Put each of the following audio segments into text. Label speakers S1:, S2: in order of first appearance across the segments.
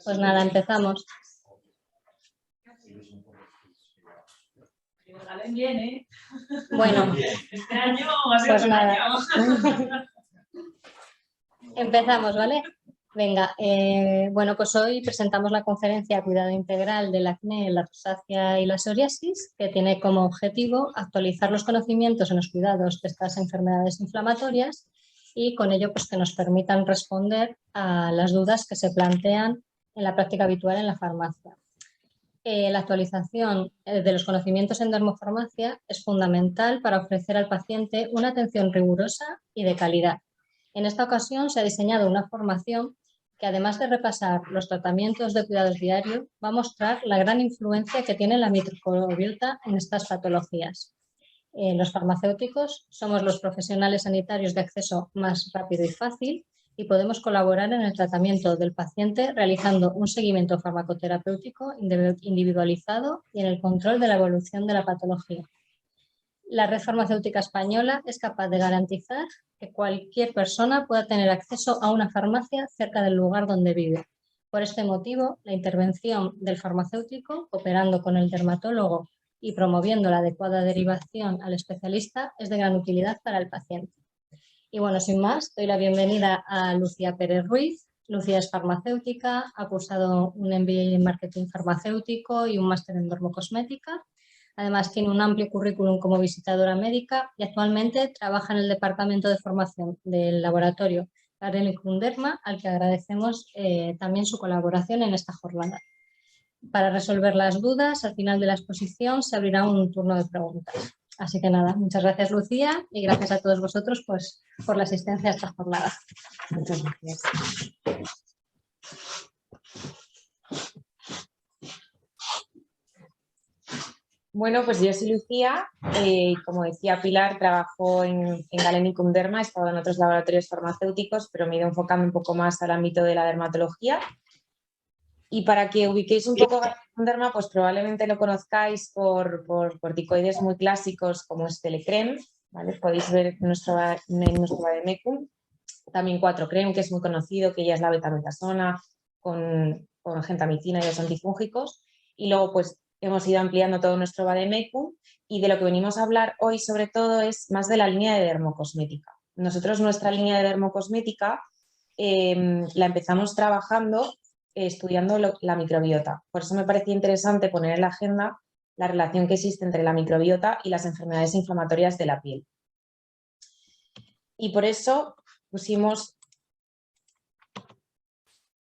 S1: Pues nada, empezamos. Bueno,
S2: este año
S1: pues nada. Empezamos, ¿vale? Venga, bueno, pues hoy presentamos la conferencia Cuidado Integral del acné, la rosácea y la psoriasis, que tiene como objetivo actualizar los conocimientos en los cuidados de estas enfermedades inflamatorias y con ello pues que nos permitan responder a las dudas que se plantean en la práctica habitual en la farmacia. La actualización de los conocimientos en dermofarmacia es fundamental para ofrecer al paciente una atención rigurosa y de calidad. En esta ocasión se ha diseñado una formación que, además de repasar los tratamientos de cuidados diarios, va a mostrar la gran influencia que tiene la microbiota en estas patologías. Los farmacéuticos somos los profesionales sanitarios de acceso más rápido y fácil y podemos colaborar en el tratamiento del paciente realizando un seguimiento farmacoterapéutico individualizado y en el control de la evolución de la patología. La red farmacéutica española es capaz de garantizar que cualquier persona pueda tener acceso a una farmacia cerca del lugar donde vive. Por este motivo, la intervención del farmacéutico, cooperando con el dermatólogo y promoviendo la adecuada derivación al especialista, es de gran utilidad para el paciente. Y bueno, sin más, doy la bienvenida a Lucía Pérez Ruiz. Lucía es farmacéutica, ha cursado un MBA en marketing farmacéutico y un máster en dermocosmética. Además, tiene un amplio currículum como visitadora médica y actualmente trabaja en el departamento de formación del laboratorio Galenicum Derma, al que agradecemos también su colaboración en esta jornada. Para resolver las dudas, al final de la exposición se abrirá un turno de preguntas. Así que nada, muchas gracias Lucía y gracias a todos vosotros pues, por la asistencia a esta jornada.
S3: Muchas gracias. Bueno, pues yo soy Lucía y como decía Pilar, trabajo en Galenicum Derma, he estado en otros laboratorios farmacéuticos, pero me he ido enfocando un poco más al ámbito de la dermatología. Y para que ubiquéis un poco Galenicum Derma, pues probablemente lo conozcáis por corticoides muy clásicos como es Telecrem, ¿vale? Podéis ver en nuestro vademecum. También 4-Crem, que es muy conocido, que ya es la betametasona con gentamicina y los antifúngicos. Y luego pues hemos ido ampliando todo nuestro vademecum y de lo que venimos a hablar hoy sobre todo es más de la línea de dermocosmética. Nosotros nuestra línea de dermocosmética la empezamos trabajando estudiando la microbiota. Por eso me parecía interesante poner en la agenda la relación que existe entre la microbiota y las enfermedades inflamatorias de la piel. Y por eso pusimos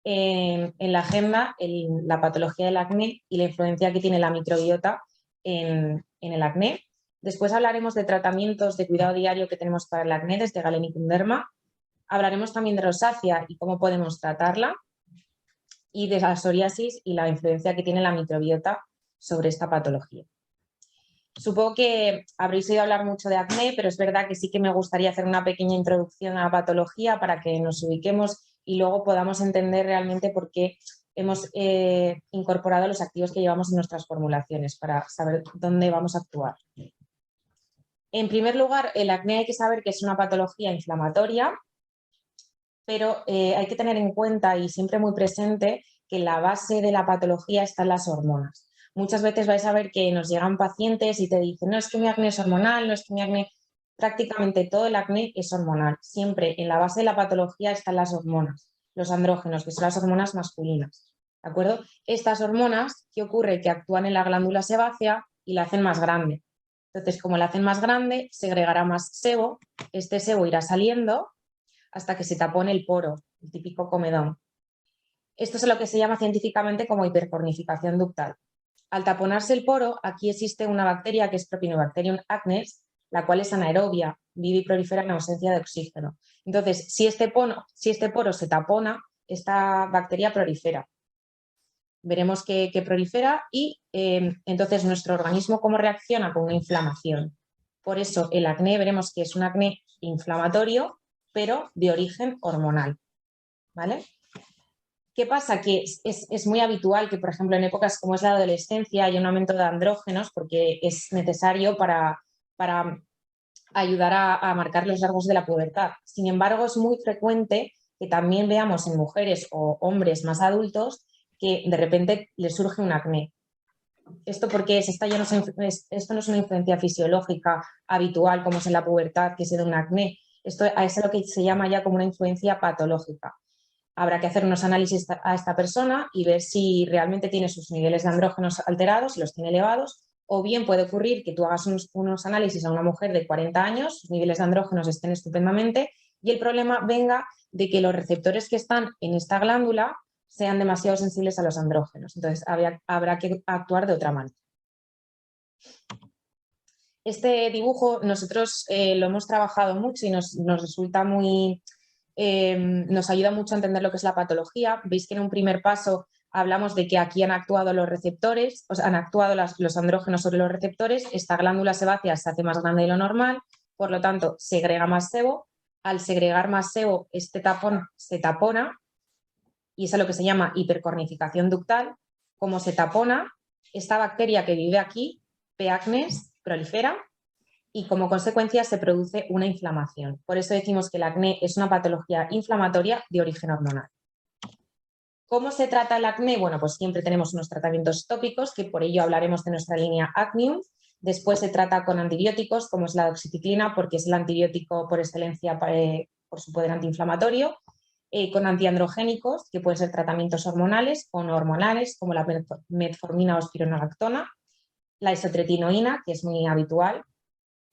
S3: en la agenda la patología del acné y la influencia que tiene la microbiota en el acné. Después hablaremos de tratamientos de cuidado diario que tenemos para el acné desde Galenicum Derma. Hablaremos también de rosácea y cómo podemos tratarla y de la psoriasis y la influencia que tiene la microbiota sobre esta patología. Supongo que habréis oído hablar mucho de acné, pero es verdad que sí que me gustaría hacer una pequeña introducción a la patología para que nos ubiquemos y luego podamos entender realmente por qué hemos incorporado los activos que llevamos en nuestras formulaciones para saber dónde vamos a actuar. En primer lugar, el acné hay que saber que es una patología inflamatoria, pero hay que tener en cuenta y siempre muy presente que la base de la patología están las hormonas. Muchas veces vais a ver que nos llegan pacientes y te dicen, no es que mi acné es hormonal, no es que mi acné... Prácticamente todo el acné es hormonal. Siempre en la base de la patología están las hormonas, los andrógenos, que son las hormonas masculinas. ¿De acuerdo? Estas hormonas, ¿qué ocurre? Que actúan en la glándula sebácea y la hacen más grande. Entonces, como la hacen más grande, segregará más sebo. Este sebo irá saliendo hasta que se tapone el poro, el típico comedón. Esto es lo que se llama científicamente como hipercornificación ductal. Al taponarse el poro, aquí existe una bacteria que es Propionibacterium acnes, la cual es anaerobia, vive y prolifera en ausencia de oxígeno. Entonces, si este poro se tapona, esta bacteria prolifera. Veremos que prolifera y entonces nuestro organismo cómo reacciona con una inflamación. Por eso el acné veremos que es un acné inflamatorio, pero de origen hormonal. ¿Vale? ¿Qué pasa? Que es muy habitual que, por ejemplo, en épocas como es la adolescencia haya un aumento de andrógenos porque es necesario para ayudar a marcar los rasgos de la pubertad. Sin embargo, es muy frecuente que también veamos en mujeres o hombres más adultos que de repente le surge un acné. ¿Esto por qué es? Esto no es una influencia fisiológica habitual como es en la pubertad, que se da un acné. Esto es lo que se llama ya como una influencia patológica. Habrá que hacer unos análisis a esta persona y ver si realmente tiene sus niveles de andrógenos alterados, si los tiene elevados, o bien puede ocurrir que tú hagas unos análisis a una mujer de 40 años, sus niveles de andrógenos estén estupendamente y el problema venga de que los receptores que están en esta glándula sean demasiado sensibles a los andrógenos. Entonces, habrá que actuar de otra manera. Este dibujo nosotros lo hemos trabajado mucho y nos resulta muy... nos ayuda mucho a entender lo que es la patología. Veis que en un primer paso hablamos de que aquí han actuado los receptores, o sea, han actuado los andrógenos sobre los receptores, esta glándula sebácea se hace más grande de lo normal, por lo tanto segrega más sebo. Al segregar más sebo, este tapón se tapona y eso es lo que se llama hipercornificación ductal. Como se tapona, esta bacteria que vive aquí, P. acnes, prolifera y como consecuencia se produce una inflamación. Por eso decimos que el acné es una patología inflamatoria de origen hormonal. ¿Cómo se trata el acné? Bueno, pues siempre tenemos unos tratamientos tópicos, que por ello hablaremos de nuestra línea Acnium. Después se trata con antibióticos, como es la doxiciclina, porque es el antibiótico por excelencia por su poder antiinflamatorio. Con antiandrogénicos, que pueden ser tratamientos hormonales o no hormonales, como la metformina o espironolactona. La isotretinoína, que es muy habitual.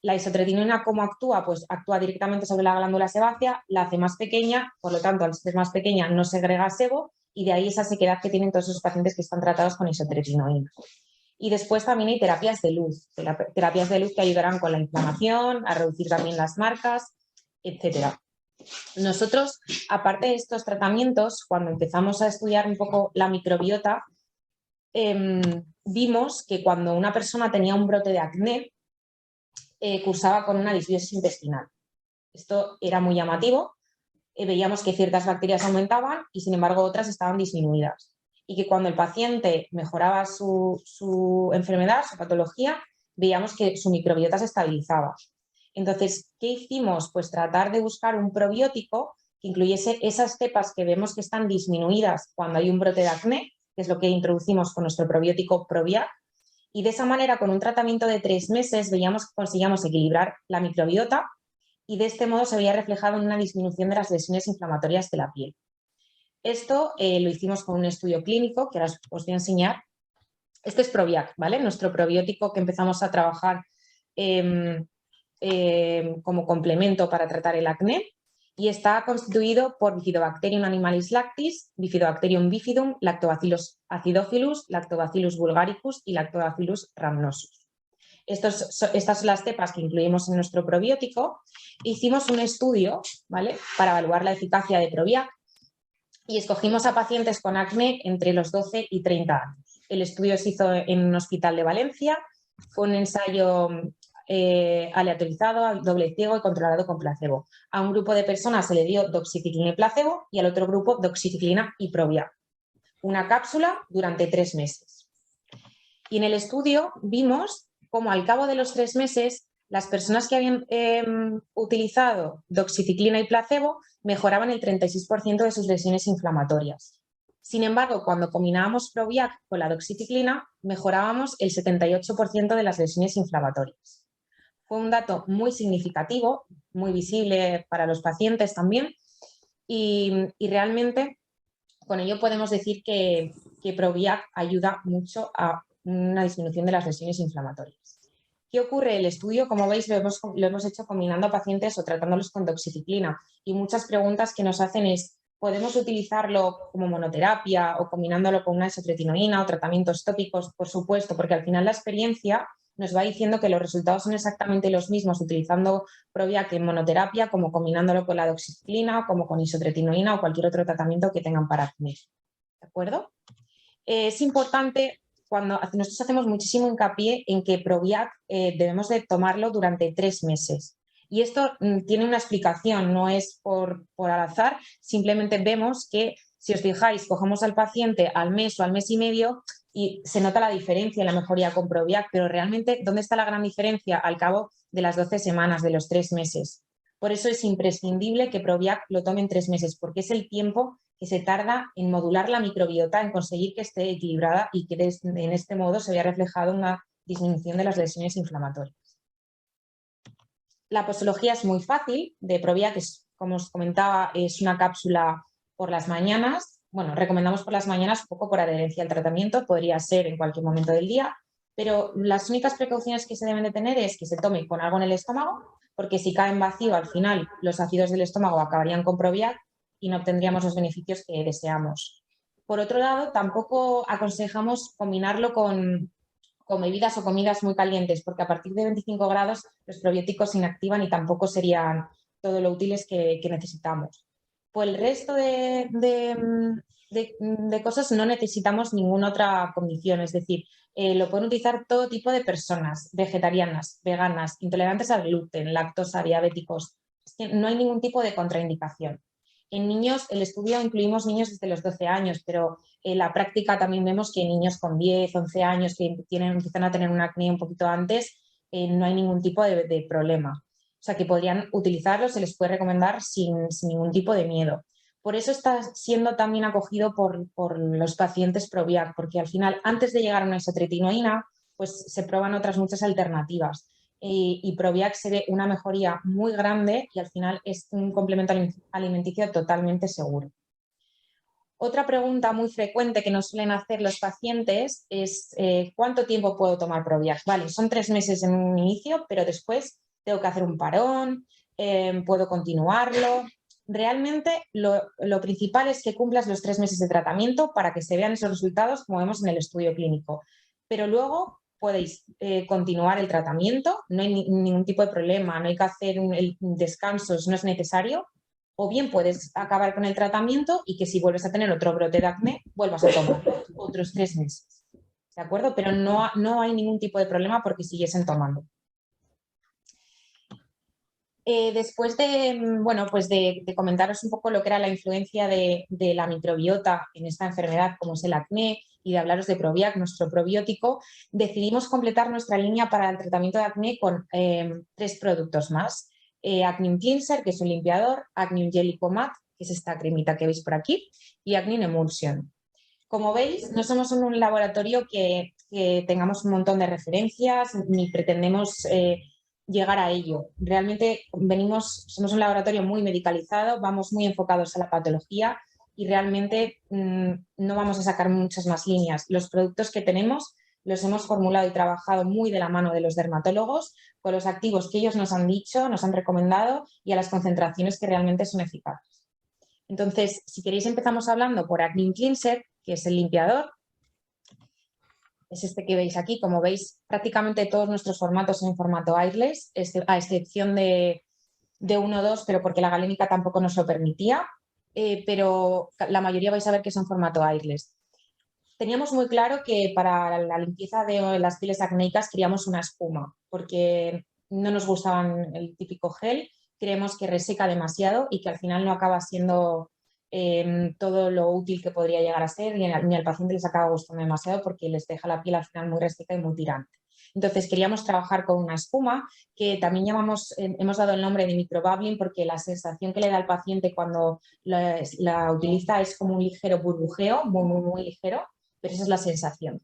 S3: La isotretinoína, ¿cómo actúa? Pues actúa directamente sobre la glándula sebácea, la hace más pequeña, por lo tanto, al ser más pequeña no segrega sebo y de ahí esa sequedad que tienen todos esos pacientes que están tratados con isotretinoína. Y después también hay terapias de luz que ayudarán con la inflamación, a reducir también las marcas, etc. Nosotros, aparte de estos tratamientos, cuando empezamos a estudiar un poco la microbiota, vimos que cuando una persona tenía un brote de acné, cursaba con una disbiosis intestinal. Esto era muy llamativo, veíamos que ciertas bacterias aumentaban y sin embargo otras estaban disminuidas. Y que cuando el paciente mejoraba su enfermedad, su patología, veíamos que su microbiota se estabilizaba. Entonces, ¿qué hicimos? Pues tratar de buscar un probiótico que incluyese esas cepas que vemos que están disminuidas cuando hay un brote de acné, que es lo que introducimos con nuestro probiótico Probiac, y de esa manera, con un tratamiento de 3 meses, veíamos que conseguíamos equilibrar la microbiota y de este modo se veía reflejado en una disminución de las lesiones inflamatorias de la piel. Esto lo hicimos con un estudio clínico que ahora os voy a enseñar. Este es Probiac, ¿vale? Nuestro probiótico que empezamos a trabajar como complemento para tratar el acné. Y está constituido por Bifidobacterium animalis lactis, Bifidobacterium bifidum, Lactobacillus acidophilus, Lactobacillus vulgaricus y Lactobacillus rhamnosus. Estas son las cepas que incluimos en nuestro probiótico. Hicimos un estudio, ¿vale?, para evaluar la eficacia de Probiac y escogimos a pacientes con acné entre los 12 y 30 años. El estudio se hizo en un hospital de Valencia, fue un ensayo aleatorizado, doble ciego y controlado con placebo. A un grupo de personas se le dio doxiciclina y placebo y al otro grupo doxiciclina y Probiac. Una cápsula durante 3 meses. Y en el estudio vimos cómo al cabo de los 3 meses las personas que habían utilizado doxiciclina y placebo mejoraban el 36% de sus lesiones inflamatorias. Sin embargo, cuando combinábamos Probiac con la doxiciclina, mejorábamos el 78% de las lesiones inflamatorias. Fue un dato muy significativo, muy visible para los pacientes también y realmente con ello podemos decir que Probiac ayuda mucho a una disminución de las lesiones inflamatorias. ¿Qué ocurre? El estudio, como veis, lo hemos hecho combinando a pacientes o tratándolos con doxiciclina y muchas preguntas que nos hacen es ¿podemos utilizarlo como monoterapia o combinándolo con una isotretinoína o tratamientos tópicos? Por supuesto, porque al final la experiencia nos va diciendo que los resultados son exactamente los mismos utilizando Probiac en monoterapia como combinándolo con la doxiciclina, como con isotretinoína o cualquier otro tratamiento que tengan para acné. ¿De acuerdo? Es importante, cuando nosotros hacemos muchísimo hincapié en que Probiac debemos de tomarlo durante 3 meses. Y esto tiene una explicación, no es por al azar, simplemente vemos que, si os fijáis, cogemos al paciente al mes o al mes y medio y se nota la diferencia en la mejoría con Probiac, pero realmente, ¿dónde está la gran diferencia? Al cabo de las 12 semanas, de los 3 meses. Por eso es imprescindible que Probiac lo tome en 3 meses, porque es el tiempo que se tarda en modular la microbiota, en conseguir que esté equilibrada y que en este modo se vea reflejado una disminución de las lesiones inflamatorias. La posología es muy fácil de Proviac, que como os comentaba, es una cápsula por las mañanas. Bueno, recomendamos por las mañanas un poco por adherencia al tratamiento, podría ser en cualquier momento del día, pero las únicas precauciones que se deben de tener es que se tome con algo en el estómago, porque si cae en vacío, al final los ácidos del estómago acabarían con Proviac y no obtendríamos los beneficios que deseamos. Por otro lado, tampoco aconsejamos combinarlo con bebidas o comidas muy calientes, porque a partir de 25 grados los probióticos se inactivan y tampoco serían todo lo útiles que necesitamos. Por el resto de cosas no necesitamos ninguna otra condición, es decir, lo pueden utilizar todo tipo de personas, vegetarianas, veganas, intolerantes al gluten, lactosa, diabéticos. Es que no hay ningún tipo de contraindicación. En niños, el estudio incluimos niños desde los 12 años, pero en la práctica también vemos que niños con 10, 11 años que empiezan a tener un acné un poquito antes, no hay ningún tipo de problema. O sea, que podrían utilizarlo, se les puede recomendar sin ningún tipo de miedo. Por eso está siendo también acogido por los pacientes Proviac, porque al final, antes de llegar a una isotretinoína, pues se prueban otras muchas alternativas. Y Proviac se ve una mejoría muy grande y al final es un complemento alimenticio totalmente seguro. Otra pregunta muy frecuente que nos suelen hacer los pacientes es ¿cuánto tiempo puedo tomar Proviac? Vale, son 3 meses en un inicio, pero después tengo que hacer un parón, puedo continuarlo. Realmente lo principal es que cumplas los 3 meses de tratamiento para que se vean esos resultados como vemos en el estudio clínico. Pero luego podéis continuar el tratamiento, no hay ningún tipo de problema, no hay que hacer descansos, no es necesario. O bien puedes acabar con el tratamiento y que si vuelves a tener otro brote de acné, vuelvas a tomar otros 3 meses. ¿De acuerdo? Pero no hay ningún tipo de problema porque siguiesen tomando. Después de comentaros un poco lo que era la influencia de la microbiota en esta enfermedad, como es el acné, y de hablaros de Proviac, nuestro probiótico, decidimos completar nuestra línea para el tratamiento de acné con 3 productos más. Acne Cleanser, que es un limpiador, Acne Gelico Matte, que es esta cremita que veis por aquí, y Acne Emulsion. Como veis, no somos un laboratorio que tengamos un montón de referencias, ni pretendemos llegar a ello. Realmente somos un laboratorio muy medicalizado, vamos muy enfocados a la patología y realmente no vamos a sacar muchas más líneas. Los productos que tenemos los hemos formulado y trabajado muy de la mano de los dermatólogos, con los activos que ellos nos han dicho, nos han recomendado y a las concentraciones que realmente son eficaces. Entonces, si queréis empezamos hablando por Acne Cleanser, que es el limpiador. Es este que veis aquí. Como veis, prácticamente todos nuestros formatos son en formato airless, a excepción de 1 o 2, pero porque la galénica tampoco nos lo permitía, pero la mayoría vais a ver que son formato airless. Teníamos muy claro que para la limpieza de las pieles acnéicas queríamos una espuma, porque no nos gustaban el típico gel, creemos que reseca demasiado y que al final no acaba siendo todo lo útil que podría llegar a ser, ni al paciente les acaba gustando demasiado porque les deja la piel al final muy reseca y muy tirante. Entonces queríamos trabajar con una espuma que también hemos dado el nombre de microbubbling porque la sensación que le da al paciente cuando la utiliza es como un ligero burbujeo, muy ligero, pero esa es la sensación.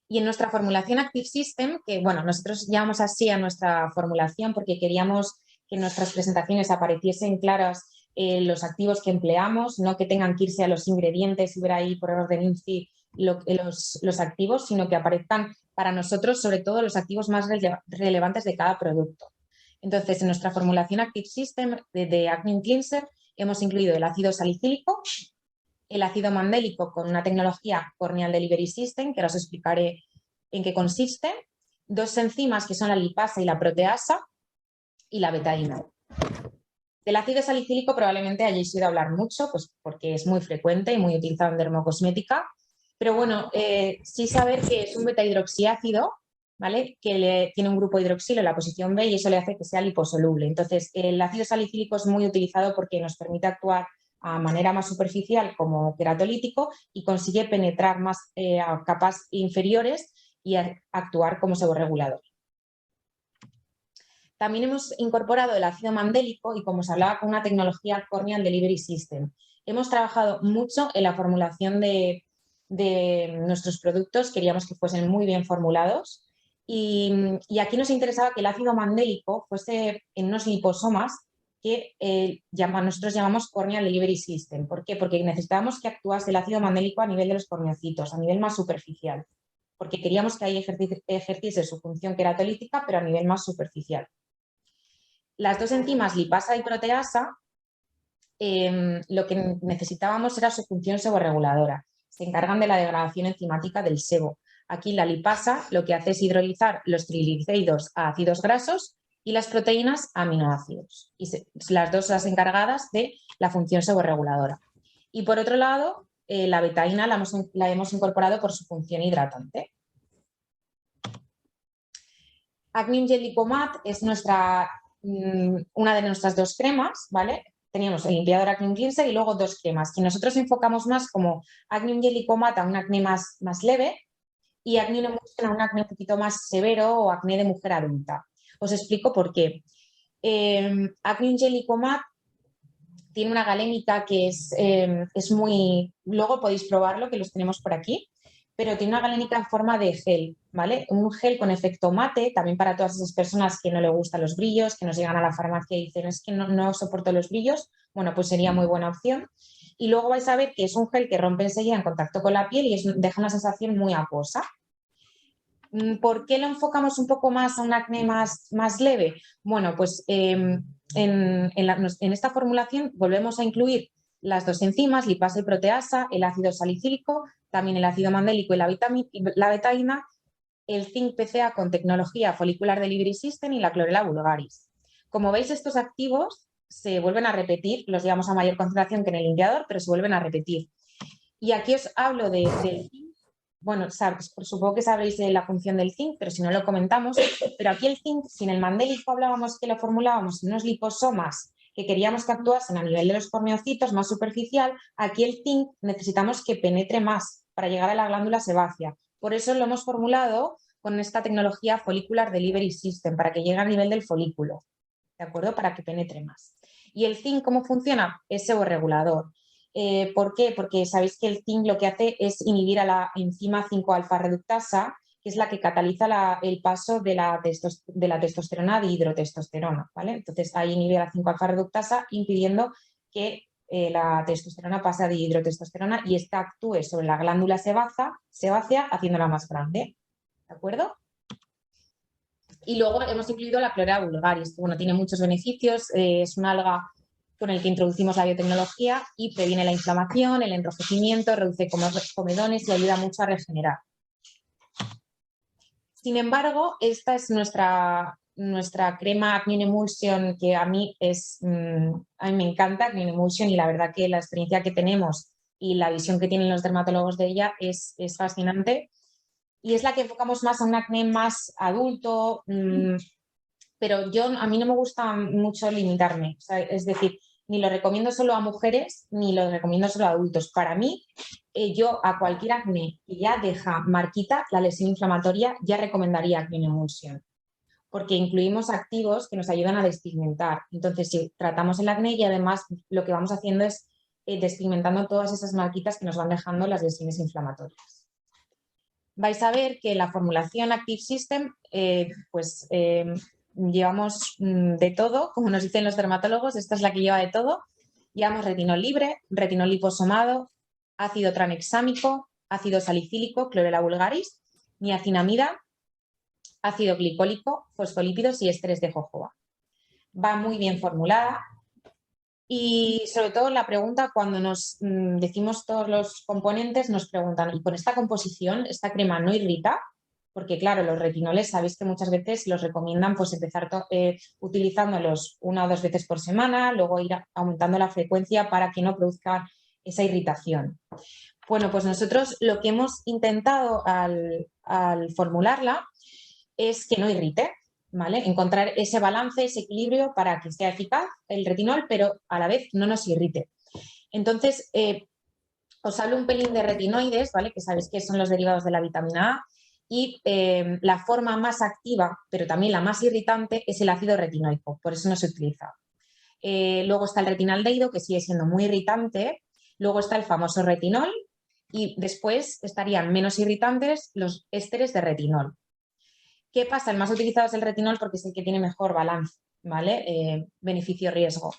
S3: Y en nuestra formulación Active System, que bueno, nosotros llamamos así a nuestra formulación porque queríamos que en nuestras presentaciones apareciesen claras los activos que empleamos, no que tengan que irse a los ingredientes y ver ahí por orden INCI los activos, sino que aparezcan para nosotros sobre todo los activos más relevantes de cada producto. Entonces, en nuestra formulación Active System de Acne Cleanser hemos incluido el ácido salicílico, el ácido mandélico con una tecnología Corneal Delivery System, que ahora os explicaré en qué consiste, 2 enzimas que son la lipasa y la proteasa y la betaína. Del ácido salicílico probablemente hayáis oído hablar mucho, pues porque es muy frecuente y muy utilizado en dermocosmética, pero bueno, sí saber que es un beta-hidroxiácido, ¿vale? Que tiene un grupo hidroxilo en la posición B y eso le hace que sea liposoluble. Entonces, el ácido salicílico es muy utilizado porque nos permite actuar a manera más superficial como queratolítico y consigue penetrar más a capas inferiores y actuar como seborregulador. También hemos incorporado el ácido mandélico y, como os hablaba, con una tecnología Corneal Delivery System. Hemos trabajado mucho en la formulación de nuestros productos, queríamos que fuesen muy bien formulados y aquí nos interesaba que el ácido mandélico fuese en unos liposomas que nosotros llamamos Corneal Delivery System. ¿Por qué? Porque necesitábamos que actuase el ácido mandélico a nivel de los corneocitos, a nivel más superficial, porque queríamos que ahí ejerciese su función queratolítica, pero a nivel más superficial. Las dos enzimas lipasa y proteasa, lo que necesitábamos era su función seborreguladora. Se encargan de la degradación enzimática del sebo. Aquí la lipasa lo que hace es hidrolizar los triglicéridos a ácidos grasos y las proteínas a aminoácidos. Y las dos las encargadas de la función seborreguladora. Y por otro lado, la betaína la hemos incorporado por su función hidratante. Acne Gel Lipomat es una de nuestras dos cremas, ¿vale? Teníamos el limpiador Acne Cleanser y luego dos cremas, que nosotros enfocamos más como Acne Gel Lipomat a un acné más leve y Acne Emulsion a un acné un poquito más severo o acné de mujer adulta. Os explico por qué. Acne Gel Lipomat tiene una galénica que es muy... Luego podéis probarlo, que los tenemos por aquí, pero tiene una galénica en forma de gel, ¿vale? Un gel con efecto mate, también para todas esas personas que no les gustan los brillos, que nos llegan a la farmacia y dicen es que no soporto los brillos, bueno, pues sería muy buena opción. Y luego vais a ver que es un gel que rompe enseguida en contacto con la piel y deja una sensación muy acuosa. ¿Por qué lo enfocamos un poco más a un acné más leve? Bueno, pues en esta formulación volvemos a incluir las dos enzimas, lipasa y proteasa, el ácido salicílico, también el ácido mandélico y la betaína, el zinc PCA con tecnología Follicular Delivery System y la clorela vulgaris. Como veis, estos activos se vuelven a repetir, los llevamos a mayor concentración que en el limpiador, pero se vuelven a repetir. Y aquí os hablo del zinc. Bueno, supongo que sabréis la función del zinc, pero si no lo comentamos. Pero aquí el zinc, si en el mandélico hablábamos que lo formulábamos en unos liposomas que queríamos que actuasen a nivel de los corneocitos más superficial, aquí el zinc necesitamos que penetre más para llegar a la glándula sebácea. Por eso lo hemos formulado con esta tecnología Follicular Delivery System, para que llegue a nivel del folículo, ¿de acuerdo? Para que penetre más. ¿Y el zinc cómo funciona? Es seborregulador. ¿Por qué? Porque sabéis que el zinc lo que hace es inhibir a la enzima 5-alfa reductasa, que es la que cataliza el paso de la testosterona a dihidrotestosterona, ¿vale? Entonces ahí inhibe a la 5-alfa reductasa, impidiendo que la testosterona pase a dihidrotestosterona y esta actúe sobre la glándula sebácea haciéndola más grande, ¿de acuerdo? Y luego hemos incluido la clorela vulgaris, que bueno, tiene muchos beneficios, es una alga con el que introducimos la biotecnología y previene la inflamación, el enrojecimiento, reduce comedones y ayuda mucho a regenerar. Sin embargo, esta es nuestra crema Acne Emulsion, que a mí me encanta Acne Emulsion, y la verdad que la experiencia que tenemos y la visión que tienen los dermatólogos de ella es fascinante. Y es la que enfocamos más a un acné más adulto, pero a mí no me gusta mucho limitarme. O sea, es decir, ni lo recomiendo solo a mujeres, ni lo recomiendo solo a adultos. Para mí, yo a cualquier acné que ya deja marquita, la lesión inflamatoria, ya recomendaría Acne Emulsion, porque incluimos activos que nos ayudan a despigmentar. Entonces, si tratamos el acné, y además lo que vamos haciendo es despigmentando todas esas marquitas que nos van dejando las lesiones inflamatorias. Vais a ver que la formulación Active System, llevamos de todo, como nos dicen los dermatólogos, esta es la que lleva de todo. Llevamos retinol libre, retinol liposomado, ácido tranexámico, ácido salicílico, clorela vulgaris, niacinamida, ácido glicólico, fosfolípidos y ésteres de jojoba. Va muy bien formulada. Y sobre todo la pregunta, cuando nos decimos todos los componentes, nos preguntan, ¿y con esta composición, esta crema no irrita? Porque claro, los retinoles sabéis que muchas veces los recomiendan pues empezar utilizándolos 1 o 2 veces por semana, luego ir aumentando la frecuencia para que no produzca esa irritación. Bueno, pues nosotros lo que hemos intentado al formularla es que no irrite, ¿vale? Encontrar ese balance, ese equilibrio para que sea eficaz el retinol, pero a la vez no nos irrite. Entonces, os hablo un pelín de retinoides, ¿vale? Que sabéis que son los derivados de la vitamina A. y la forma más activa, pero también la más irritante, es el ácido retinoico, por eso no se utiliza. Luego está el retinaldehído, que sigue siendo muy irritante. Luego está el famoso retinol y después estarían menos irritantes los ésteres de retinol. ¿Qué pasa? El más utilizado es el retinol porque es el que tiene mejor balance, ¿vale? Beneficio-riesgo.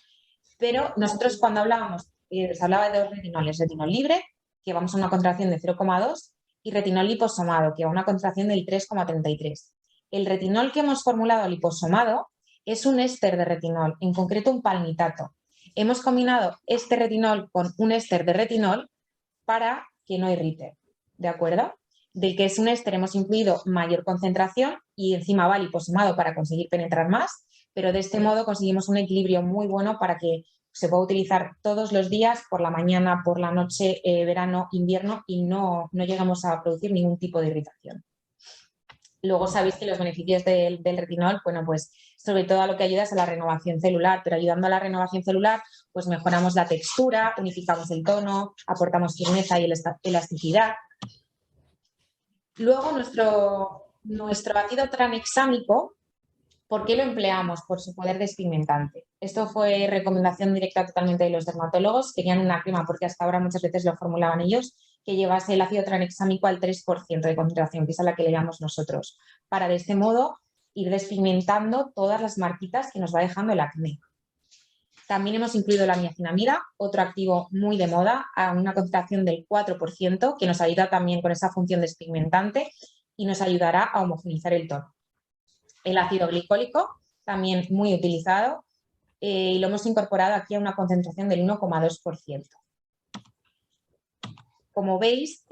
S3: Pero nosotros cuando hablábamos, se hablaba de dos retinoles, retinol libre, que vamos a una contracción de 0,2, y retinol liposomado, que va a una contracción del 3,33. El retinol que hemos formulado liposomado es un éster de retinol, en concreto un palmitato. Hemos combinado este retinol con un éster de retinol para que no irrite, ¿de acuerdo? Del que es un éster hemos incluido mayor concentración y encima va liposomado para conseguir penetrar más, pero de este modo conseguimos un equilibrio muy bueno para que se pueda utilizar todos los días, por la mañana, por la noche, verano, invierno, y no llegamos a producir ningún tipo de irritación. Luego sabéis que los beneficios del retinol, bueno, pues sobre todo a lo que ayuda es a la renovación celular, pero ayudando a la renovación celular, pues mejoramos la textura, unificamos el tono, aportamos firmeza y elasticidad. Luego nuestro ácido tranexámico, ¿por qué lo empleamos? Por su poder despigmentante. Esto fue recomendación directa totalmente de los dermatólogos. Querían una crema, porque hasta ahora muchas veces lo formulaban ellos, que llevase el ácido tranexámico al 3% de concentración, que es a la que le llamamos nosotros, para de este modo ir despigmentando todas las marquitas que nos va dejando el acné. También hemos incluido la niacinamida, otro activo muy de moda, a una concentración del 4%, que nos ayuda también con esa función despigmentante y nos ayudará a homogeneizar el tono. El ácido glicólico, también muy utilizado, y lo hemos incorporado aquí a una concentración del 1,2%. Como veis,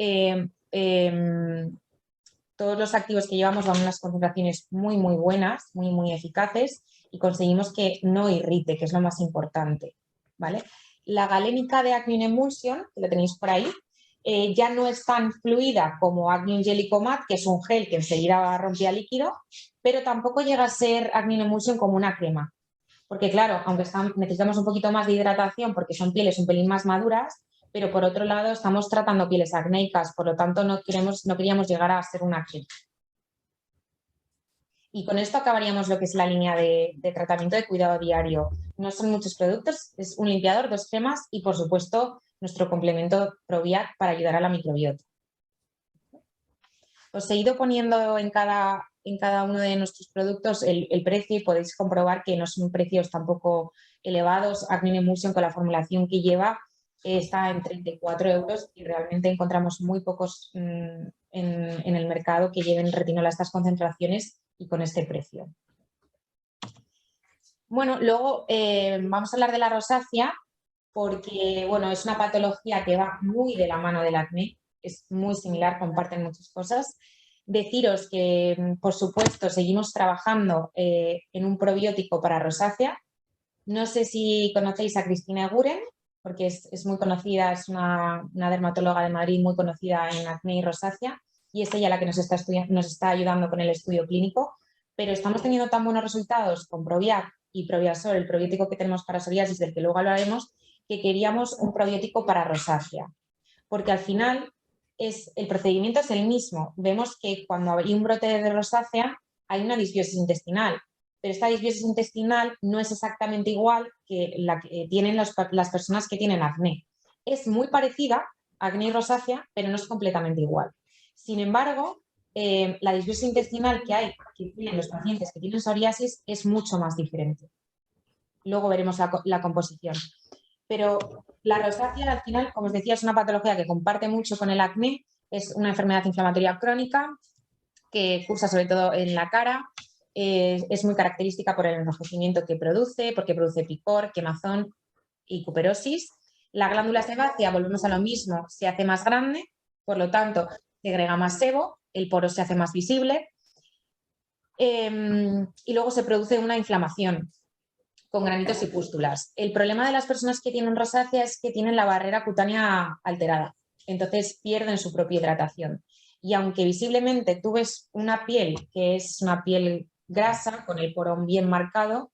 S3: todos los activos que llevamos van a unas concentraciones muy, muy buenas, muy, muy eficaces, y conseguimos que no irrite, que es lo más importante, ¿vale? La galénica de Acne Emulsion, que lo tenéis por ahí, ya no es tan fluida como Acne Gelico Matte, que es un gel que enseguida rompía líquido, pero tampoco llega a ser Acne Emulsion como una crema. Porque claro, aunque necesitamos un poquito más de hidratación porque son pieles un pelín más maduras, pero por otro lado estamos tratando pieles acnéicas, por lo tanto no queríamos llegar a ser una crema. Y con esto acabaríamos lo que es la línea de tratamiento de cuidado diario. No son muchos productos, es un limpiador, 2 cremas y por supuesto nuestro complemento Probiac para ayudar a la microbiota. Os he ido poniendo en cada uno de nuestros productos el precio y podéis comprobar que no son precios tampoco elevados. Acne Emulsion, con la formulación que lleva, está en 34 euros y realmente encontramos muy pocos en el mercado que lleven retinol a estas concentraciones y con este precio. Bueno, luego vamos a hablar de la rosácea porque bueno, es una patología que va muy de la mano del acné, es muy similar, comparten muchas cosas. Deciros que, por supuesto, seguimos trabajando en un probiótico para rosácea. No sé si conocéis a Cristina Eguren, porque es muy conocida, es una dermatóloga de Madrid muy conocida en acné y rosácea, y es ella la que nos está ayudando con el estudio clínico, pero estamos teniendo tan buenos resultados con Probiac y Probiasol, el probiótico que tenemos para psoriasis, del que luego hablaremos, que queríamos un probiótico para rosácea, porque al final el procedimiento es el mismo. Vemos que cuando hay un brote de rosácea hay una disbiosis intestinal, pero esta disbiosis intestinal no es exactamente igual que la que tienen las personas que tienen acné. Es muy parecida a acné y rosácea, pero no es completamente igual. Sin embargo, la disbiosis intestinal que tienen los pacientes que tienen psoriasis es mucho más diferente. Luego veremos la composición. Pero la rosácea, al final, como os decía, es una patología que comparte mucho con el acné. Es una enfermedad inflamatoria crónica que cursa sobre todo en la cara. Es muy característica por el enrojecimiento que produce, porque produce picor, quemazón y cuperosis. La glándula sebácea, volvemos a lo mismo, se hace más grande, por lo tanto, segrega más sebo, el poro se hace más visible y luego se produce una inflamación con granitos y pústulas. El problema de las personas que tienen rosácea es que tienen la barrera cutánea alterada, entonces pierden su propia hidratación. Y aunque visiblemente tú ves una piel que es una piel grasa, con el porón bien marcado,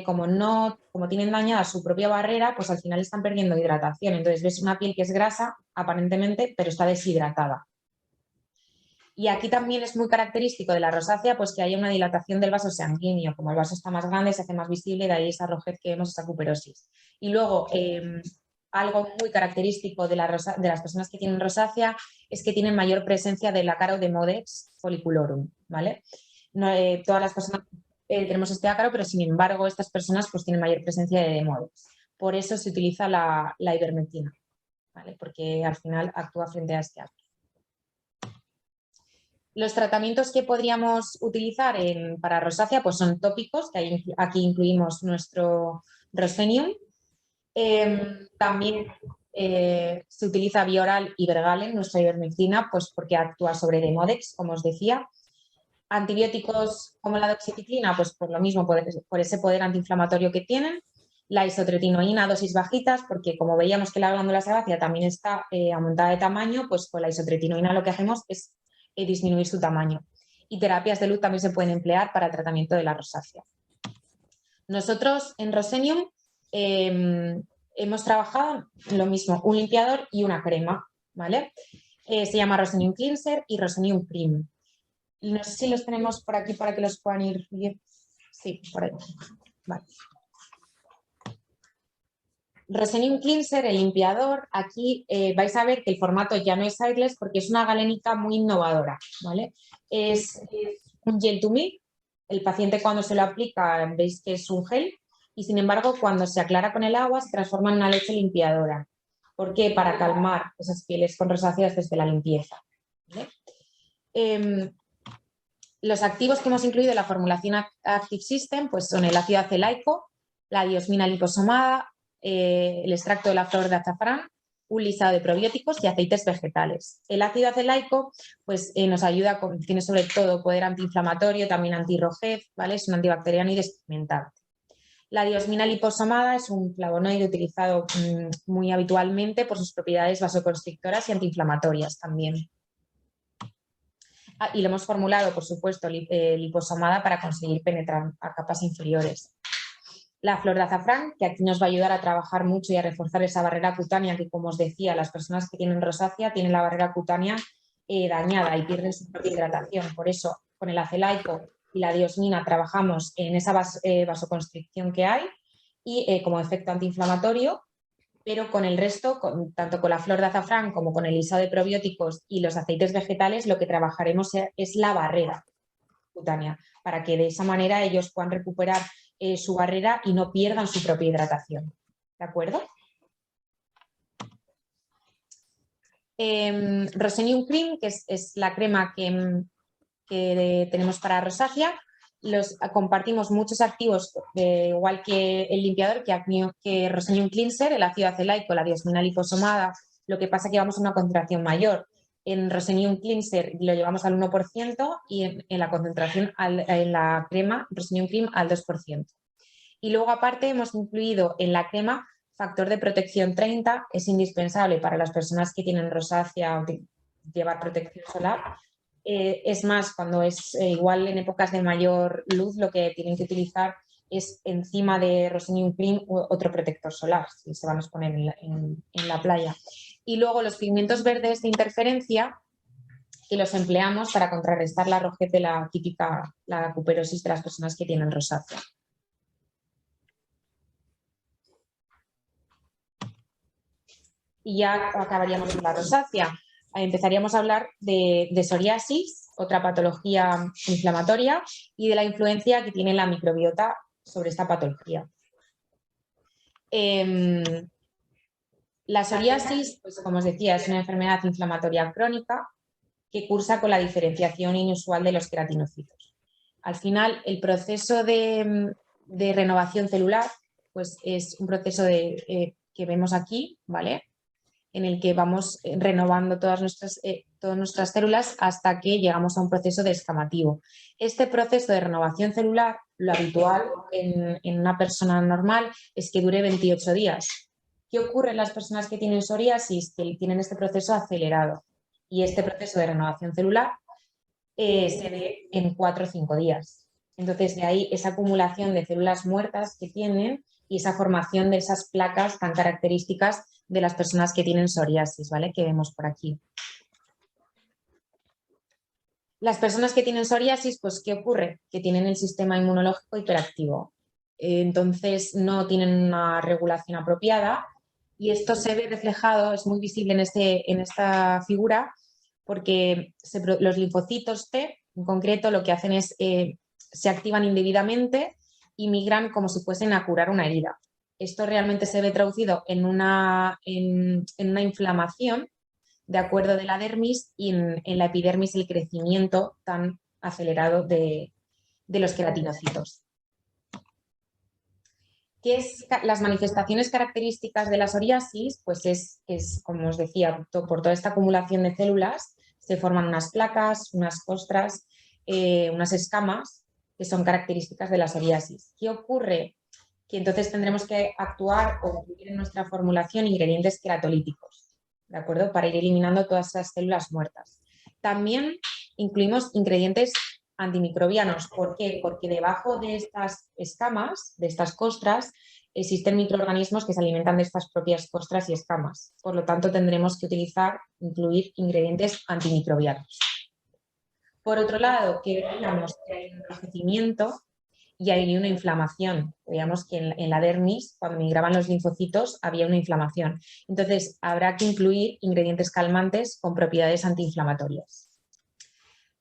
S3: como tienen dañada su propia barrera, pues al final están perdiendo hidratación. Entonces ves una piel que es grasa, aparentemente, pero está deshidratada. Y aquí también es muy característico de la rosácea pues que haya una dilatación del vaso sanguíneo. Como el vaso está más grande, se hace más visible, de ahí esa rojez que vemos, esa cuperosis. Y luego, algo muy característico de las personas que tienen rosácea es que tienen mayor presencia del ácaro de Modex folliculorum, ¿vale? No, todas las personas tenemos este ácaro, pero sin embargo estas personas pues tienen mayor presencia de Modex. Por eso se utiliza la ivermectina, ¿vale? Porque al final actúa frente a este ácaro. Los tratamientos que podríamos utilizar para rosácea pues son tópicos, que aquí incluimos nuestro Rosenium. También se utiliza vía oral Ibergalen, nuestra ivermectina, pues porque actúa sobre Demodex, como os decía. Antibióticos como la doxiciclina, pues por lo mismo, por ese poder antiinflamatorio que tienen. La isotretinoína, dosis bajitas, porque como veíamos que la glándula sebácea también está aumentada de tamaño, pues con la isotretinoína lo que hacemos es disminuir su tamaño. Y terapias de luz también se pueden emplear para el tratamiento de la rosácea. Nosotros en Rosenium hemos trabajado lo mismo, un limpiador y una crema, ¿vale? Se llama Rosenium Cleanser y Rosenium Cream. No sé si los tenemos por aquí para que los puedan ir bien. Sí, por ahí. Vale. Rosenium Cleanser, el limpiador, aquí vais a ver que el formato ya no es airless porque es una galénica muy innovadora, ¿vale? Es un gel to me, el paciente cuando se lo aplica veis que es un gel y sin embargo cuando se aclara con el agua se transforma en una leche limpiadora. ¿Por qué? Para calmar esas pieles con rosáceas desde la limpieza, ¿vale? Los activos que hemos incluido en la formulación Active System pues son el ácido acelaico, la diosmina liposomada, el extracto de la flor de azafrán, un lisado de probióticos y aceites vegetales. El ácido acelaico pues, nos ayuda, tiene sobre todo poder antiinflamatorio, también antirrojez, ¿vale? Es un antibacteriano y despigmentante. La diosmina liposomada es un flavonoide utilizado muy habitualmente por sus propiedades vasoconstrictoras y antiinflamatorias también. Y lo hemos formulado, por supuesto, liposomada para conseguir penetrar a capas inferiores. La flor de azafrán, que aquí nos va a ayudar a trabajar mucho y a reforzar esa barrera cutánea que, como os decía, las personas que tienen rosácea tienen la barrera cutánea dañada y pierden su propia hidratación. Por eso, con el acelaico y la diosmina trabajamos en esa vasoconstricción que hay y como efecto antiinflamatorio, pero con el resto, tanto con la flor de azafrán como con el lisado de probióticos y los aceites vegetales, lo que trabajaremos es la barrera cutánea, para que de esa manera ellos puedan recuperar su barrera y no pierdan su propia hidratación. ¿De acuerdo? Rosenium Cream, que es la crema que tenemos para rosácea, compartimos muchos activos, igual que el limpiador, que Rosenium Cleanser, el ácido acelaico, la diosmina liposomada, lo que pasa es que vamos a una concentración mayor. En Rosenium Cleanser lo llevamos al 1% y en la concentración en la crema Rosenium Cream al 2%. Y luego aparte hemos incluido en la crema factor de protección 30, es indispensable para las personas que tienen rosácea o llevar protección solar. Es más, cuando es igual en épocas de mayor luz, lo que tienen que utilizar es encima de Rosenium Cream otro protector solar, si se van a exponer en la playa. Y luego los pigmentos verdes de interferencia, que los empleamos para contrarrestar la rojez de la típica la cuperosis de las personas que tienen rosácea. Y ya acabaríamos con la rosácea. Empezaríamos a hablar de psoriasis, otra patología inflamatoria, y de la influencia que tiene la microbiota sobre esta patología. La psoriasis, pues, como os decía, es una enfermedad inflamatoria crónica que cursa con la diferenciación inusual de los queratinocitos. Al final, el proceso de renovación celular pues, es un proceso que vemos aquí, ¿vale? En el que vamos renovando todas nuestras células hasta que llegamos a un proceso descamativo. Este proceso de renovación celular, lo habitual en una persona normal es que dure 28 días. ¿Qué ocurre en las personas que tienen psoriasis? Que tienen este proceso acelerado y este proceso de renovación celular se ve en 4 o 5 días. Entonces, de ahí esa acumulación de células muertas que tienen y esa formación de esas placas tan características de las personas que tienen psoriasis, ¿vale? Que vemos por aquí. Las personas que tienen psoriasis, pues ¿qué ocurre? Que tienen el sistema inmunológico hiperactivo. Entonces no tienen una regulación apropiada y esto se ve reflejado, es muy visible en esta figura, porque los linfocitos T, en concreto, lo que hacen es se activan indebidamente y migran como si fuesen a curar una herida. Esto realmente se ve traducido en una inflamación, de acuerdo, de la dermis, y en la epidermis el crecimiento tan acelerado de los queratinocitos. ¿Qué es las manifestaciones características de la psoriasis? Pues es, como os decía, por toda esta acumulación de células se forman unas placas, unas costras, unas escamas que son características de la psoriasis. ¿Qué ocurre? Que entonces tendremos que actuar o incluir en nuestra formulación ingredientes queratolíticos, ¿de acuerdo? Para ir eliminando todas esas células muertas. También incluimos ingredientes antimicrobianos. ¿Por qué? Porque debajo de estas escamas, de estas costras, existen microorganismos que se alimentan de estas propias costras y escamas. Por lo tanto, tendremos que incluir ingredientes antimicrobianos. Por otro lado, que veíamos que hay un enrojecimiento y hay una inflamación. Veíamos que en la dermis, cuando migraban los linfocitos, había una inflamación. Entonces, habrá que incluir ingredientes calmantes con propiedades antiinflamatorias.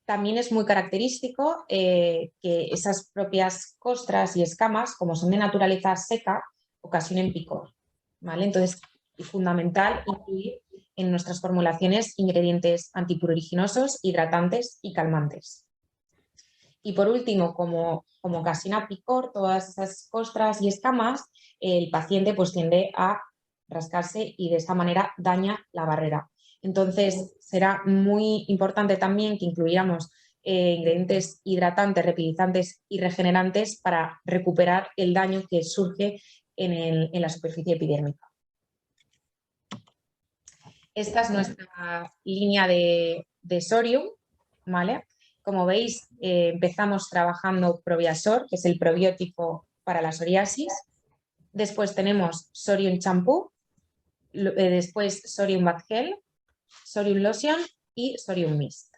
S3: También es muy característico que esas propias costras y escamas, como son de naturaleza seca, ocasionen picor, ¿vale? Entonces, es fundamental incluir en nuestras formulaciones ingredientes antipruriginosos, hidratantes y calmantes. Y por último, como ocasiona picor todas esas costras y escamas, el paciente pues tiende a rascarse y de esta manera daña la barrera. Entonces, será muy importante también que incluyamos ingredientes hidratantes, repigizantes y regenerantes para recuperar el daño que surge en la superficie epidérmica. Esta es nuestra línea de Sorium, ¿vale? Como veis, empezamos trabajando Probiasor, que es el probiótico para la psoriasis. Después tenemos Sorium Champú, después Sorium Bath Gel, Sorium Lotion y Sorium Mist.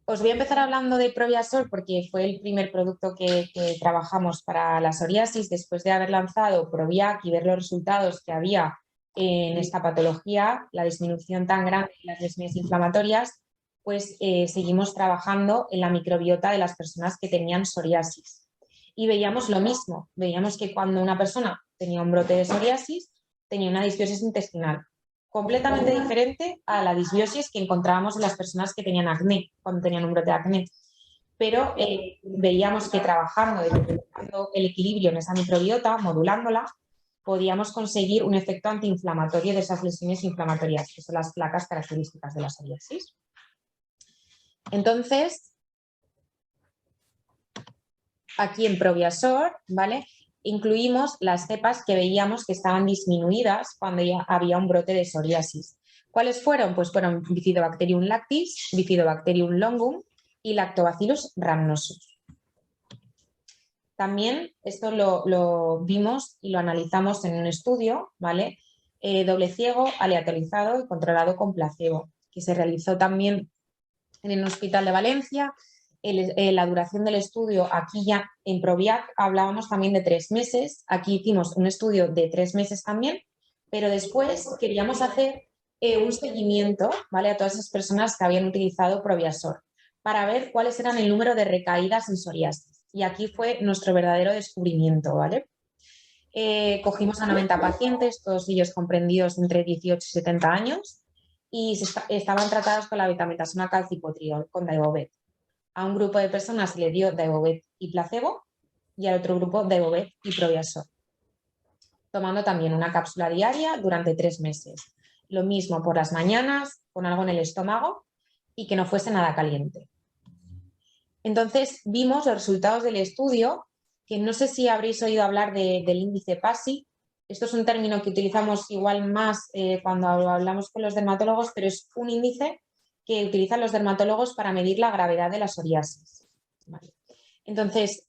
S3: Os voy a empezar hablando de Probiasor porque fue el primer producto que trabajamos para la psoriasis después de haber lanzado Probiac y ver los resultados que había en esta patología, la disminución tan grande de las lesiones inflamatorias, pues seguimos trabajando en la microbiota de las personas que tenían psoriasis. Y veíamos lo mismo, veíamos que cuando una persona tenía un brote de psoriasis, tenía una disbiosis intestinal, completamente diferente a la disbiosis que encontrábamos en las personas que tenían acné, cuando tenían un brote de acné. Pero veíamos que trabajando el equilibrio en esa microbiota, modulándola, podíamos conseguir un efecto antiinflamatorio de esas lesiones inflamatorias, que son las placas características de la psoriasis. Entonces, aquí en Probiasor, ¿vale?, incluimos las cepas que veíamos que estaban disminuidas cuando ya había un brote de psoriasis. ¿Cuáles fueron? Pues fueron Bifidobacterium lactis, Bifidobacterium longum y Lactobacillus rhamnosus. También esto lo vimos y lo analizamos en un estudio, ¿vale?, doble ciego, aleatorizado y controlado con placebo, que se realizó también en el Hospital de Valencia. La duración del estudio, aquí ya en Probiac hablábamos también de 3 meses, aquí hicimos un estudio de 3 meses también, pero después queríamos hacer un seguimiento, ¿vale?, a todas esas personas que habían utilizado Probiasor para ver cuáles eran el número de recaídas en psoriasis. Y aquí fue nuestro verdadero descubrimiento, ¿vale? Cogimos a 90 pacientes, todos ellos comprendidos entre 18 y 70 años, y estaban tratados con la betametasona calcipotriol, con Daivobet. A un grupo de personas se le dio Daivobet y placebo y al otro grupo Daivobet y Probiasor, tomando también una cápsula diaria durante 3 meses. Lo mismo por las mañanas, con algo en el estómago y que no fuese nada caliente. Entonces vimos los resultados del estudio, que no sé si habréis oído hablar del índice PASI. Esto es un término que utilizamos igual más cuando hablamos con los dermatólogos, pero es un índice que utilizan los dermatólogos para medir la gravedad de la psoriasis. Vale. Entonces,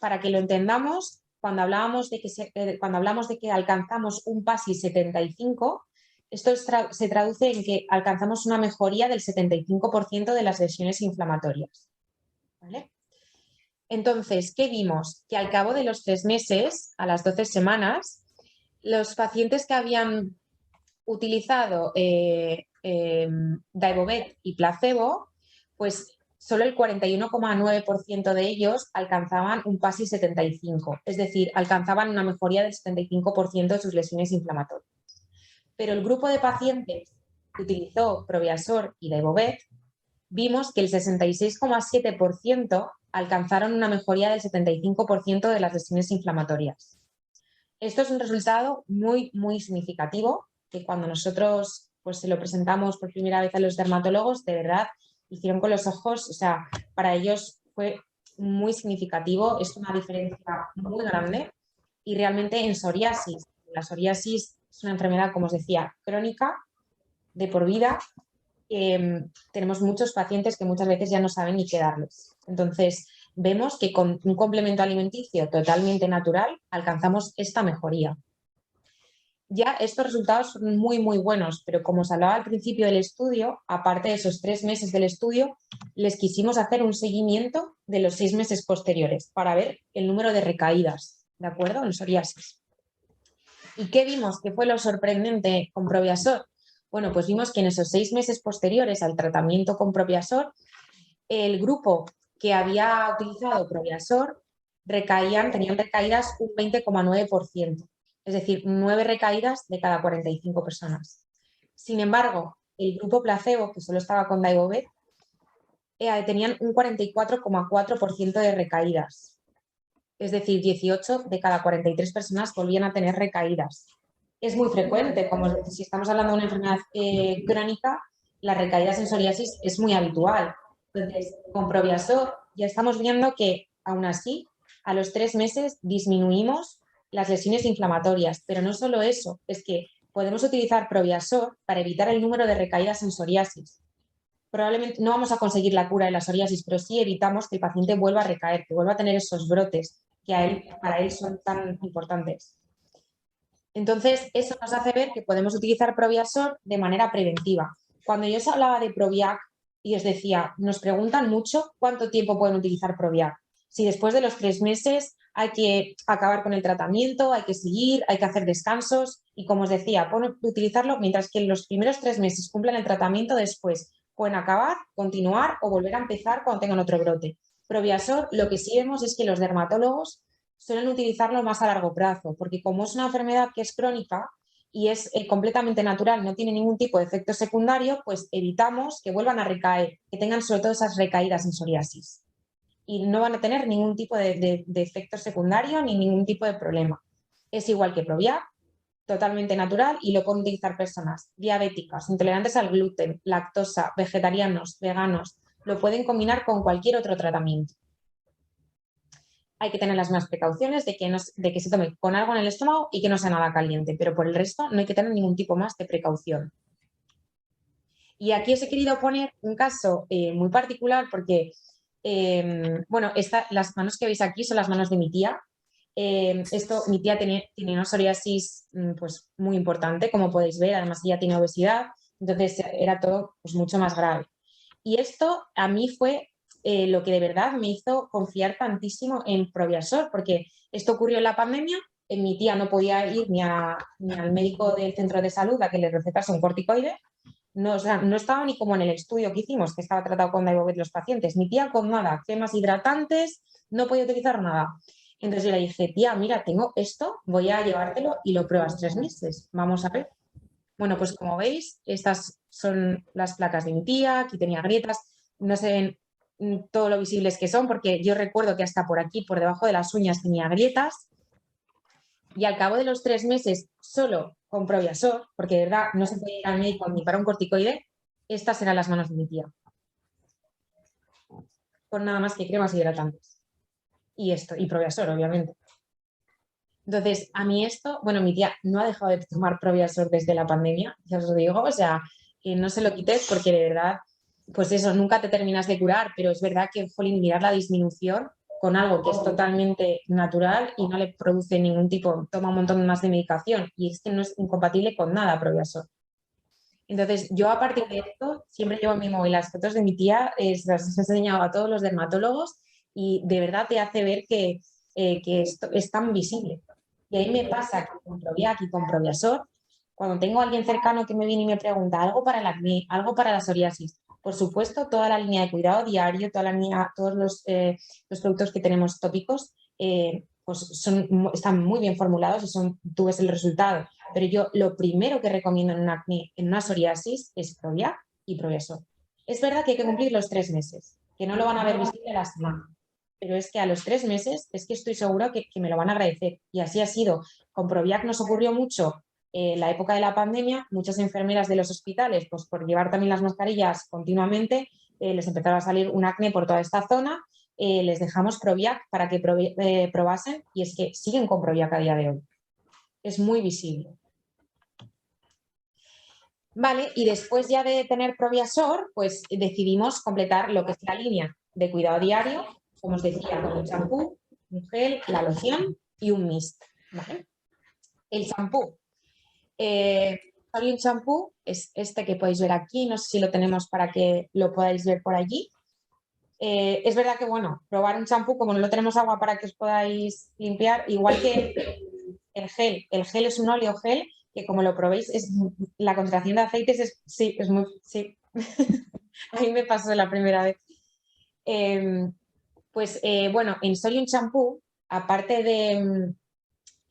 S3: para que lo entendamos, cuando hablamos de que alcanzamos un PASI 75, Esto se traduce en que alcanzamos una mejoría del 75% de las lesiones inflamatorias. ¿Vale? Entonces, ¿qué vimos? Que al cabo de los 3 meses, a las 12 semanas, los pacientes que habían utilizado Daibovet y placebo, pues solo el 41,9% de ellos alcanzaban un PASI 75, es decir, alcanzaban una mejoría del 75% de sus lesiones inflamatorias. Pero el grupo de pacientes que utilizó Proviasor y Daibovet, vimos que el 66,7% alcanzaron una mejoría del 75% de las lesiones inflamatorias. Esto es un resultado muy, muy significativo que cuando nosotros pues, se lo presentamos por primera vez a los dermatólogos, de verdad, hicieron con los ojos, o sea, para ellos fue muy significativo, es una diferencia muy grande y realmente en psoriasis. La psoriasis es una enfermedad, como os decía, crónica, de por vida. Tenemos muchos pacientes que muchas veces ya no saben ni qué darles. Entonces, vemos que con un complemento alimenticio totalmente natural alcanzamos esta mejoría. Ya estos resultados son muy, muy buenos, pero como os hablaba al principio del estudio, aparte de esos 3 meses del estudio, les quisimos hacer un seguimiento de los 6 meses posteriores para ver el número de recaídas, ¿de acuerdo? En psoriasis. ¿Y qué vimos? ¿Qué fue lo sorprendente con Proviasor? Bueno, pues vimos que en esos 6 meses posteriores al tratamiento con Proviasor, el grupo que había utilizado Proviasor tenían recaídas un 20,9%, es decir, 9 recaídas de cada 45 personas. Sin embargo, el grupo placebo, que solo estaba con Daibovet, tenían un 44,4% de recaídas. Es decir, 18 de cada 43 personas volvían a tener recaídas. Es muy frecuente, como si estamos hablando de una enfermedad crónica, las recaídas en psoriasis es muy habitual. Entonces, con Proviasor ya estamos viendo que, aún así, a los 3 meses disminuimos las lesiones inflamatorias. Pero no solo eso, es que podemos utilizar Proviasor para evitar el número de recaídas en psoriasis. Probablemente no vamos a conseguir la cura de la psoriasis, pero sí evitamos que el paciente vuelva a recaer, que vuelva a tener esos brotes que para él son tan importantes. Entonces, eso nos hace ver que podemos utilizar Proviasor de manera preventiva. Cuando yo os hablaba de Proviac y os decía, nos preguntan mucho cuánto tiempo pueden utilizar Proviac. Si después de los 3 meses hay que acabar con el tratamiento, hay que seguir, hay que hacer descansos y, como os decía, pueden utilizarlo mientras que en los primeros 3 meses cumplan el tratamiento, después pueden acabar, continuar o volver a empezar cuando tengan otro brote. Proviasor, lo que sí vemos es que los dermatólogos suelen utilizarlo más a largo plazo, porque como es una enfermedad que es crónica y es completamente natural, no tiene ningún tipo de efecto secundario, pues evitamos que vuelvan a recaer, que tengan sobre todo esas recaídas en psoriasis. Y no van a tener ningún tipo de efecto secundario ni ningún tipo de problema. Es igual que Proviac, totalmente natural y lo pueden utilizar personas diabéticas, intolerantes al gluten, lactosa, vegetarianos, veganos. Lo pueden combinar con cualquier otro tratamiento. Hay que tener las mismas precauciones de que se tome con algo en el estómago y que no sea nada caliente, pero por el resto no hay que tener ningún tipo más de precaución. Y aquí os he querido poner un caso muy particular porque, bueno, las manos que veis aquí son las manos de mi tía. Mi tía tiene una psoriasis pues, muy importante, como podéis ver, además ella tiene obesidad, entonces era todo pues, mucho más grave. Y esto a mí fue lo que de verdad me hizo confiar tantísimo en Proviasor, porque esto ocurrió en la pandemia, mi tía no podía ir ni al médico del centro de salud a que le recetase un corticoide, no, o sea, no estaba ni como en el estudio que hicimos, que estaba tratado con Daibovet los pacientes, mi tía con nada, cremas hidratantes, no podía utilizar nada. Entonces yo le dije, tía, mira, tengo esto, voy a llevártelo y lo pruebas 3 meses, vamos a ver. Bueno, pues como veis, estas son las placas de mi tía, aquí tenía grietas, no se ven todo lo visibles que son, porque yo recuerdo que hasta por aquí, por debajo de las uñas, tenía grietas. Y al cabo de los 3 meses, solo con Proviasor, porque de verdad no se puede ir al médico ni para un corticoide, estas eran las manos de mi tía. Con nada más que cremas hidratantes. Y esto, y Proviasor, obviamente. Entonces, a mí esto, bueno, mi tía no ha dejado de tomar Proviasor desde la pandemia, ya os lo digo, o sea, no se lo quites porque de verdad, pues eso, nunca te terminas de curar, pero es verdad que, jolín, mirar la disminución con algo que es totalmente natural y no le produce ningún tipo, toma un montón más de medicación y es que no es incompatible con nada Proviasor. Entonces, yo a partir de esto siempre llevo en mi móvil las fotos de mi tía, las he enseñado a todos los dermatólogos y de verdad te hace ver que esto es tan visible. Y ahí me pasa que con Proviac y con Proviasor, cuando tengo a alguien cercano que me viene y me pregunta algo para el acné, algo para la psoriasis, por supuesto, toda la línea de cuidado diario, toda la línea, todos los productos que tenemos tópicos, pues están muy bien formulados y tú ves el resultado. Pero yo lo primero que recomiendo en un acné, en una psoriasis, es Proviac y Proviasor. Es verdad que hay que cumplir los 3 meses, que no lo van a ver visible a la semana, pero es que a los 3 meses es que estoy segura que me lo van a agradecer. Y así ha sido. Con Proviac nos ocurrió mucho la época de la pandemia, muchas enfermeras de los hospitales, pues por llevar también las mascarillas continuamente, les empezaba a salir un acné por toda esta zona, les dejamos Proviac para que probasen y es que siguen con Proviac a día de hoy. Es muy visible. Vale, y después ya de tener Proviasor, pues decidimos completar lo que es la línea de cuidado diario, como os decía, con un champú, un gel, la loción y un mist. ¿Vale? El champú. Hay un champú, es este que podéis ver aquí, no sé si lo tenemos para que lo podáis ver por allí. Es verdad que, bueno, probar un champú, como no lo tenemos agua para que os podáis limpiar, igual que el gel es un óleo gel que como lo probéis, la concentración de aceites es muy, sí, a mí me pasó la primera vez. Bueno, en Solium Shampoo, aparte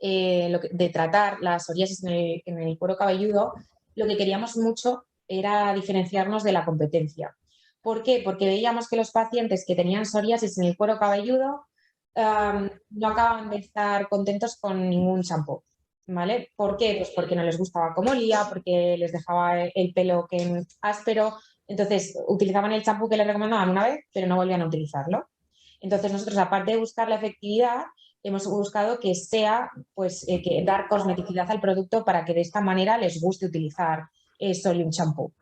S3: de tratar la psoriasis en el cuero cabelludo, lo que queríamos mucho era diferenciarnos de la competencia. ¿Por qué? Porque veíamos que los pacientes que tenían psoriasis en el cuero cabelludo no acababan de estar contentos con ningún champú. ¿Vale? ¿Por qué? Pues porque no les gustaba cómo olía, porque les dejaba el pelo áspero. Entonces, utilizaban el champú que les recomendaban una vez, pero no volvían a utilizarlo. Entonces, nosotros, aparte de buscar la efectividad, hemos buscado que sea, pues, que dar cosmeticidad al producto para que de esta manera les guste utilizar Solium Shampoo.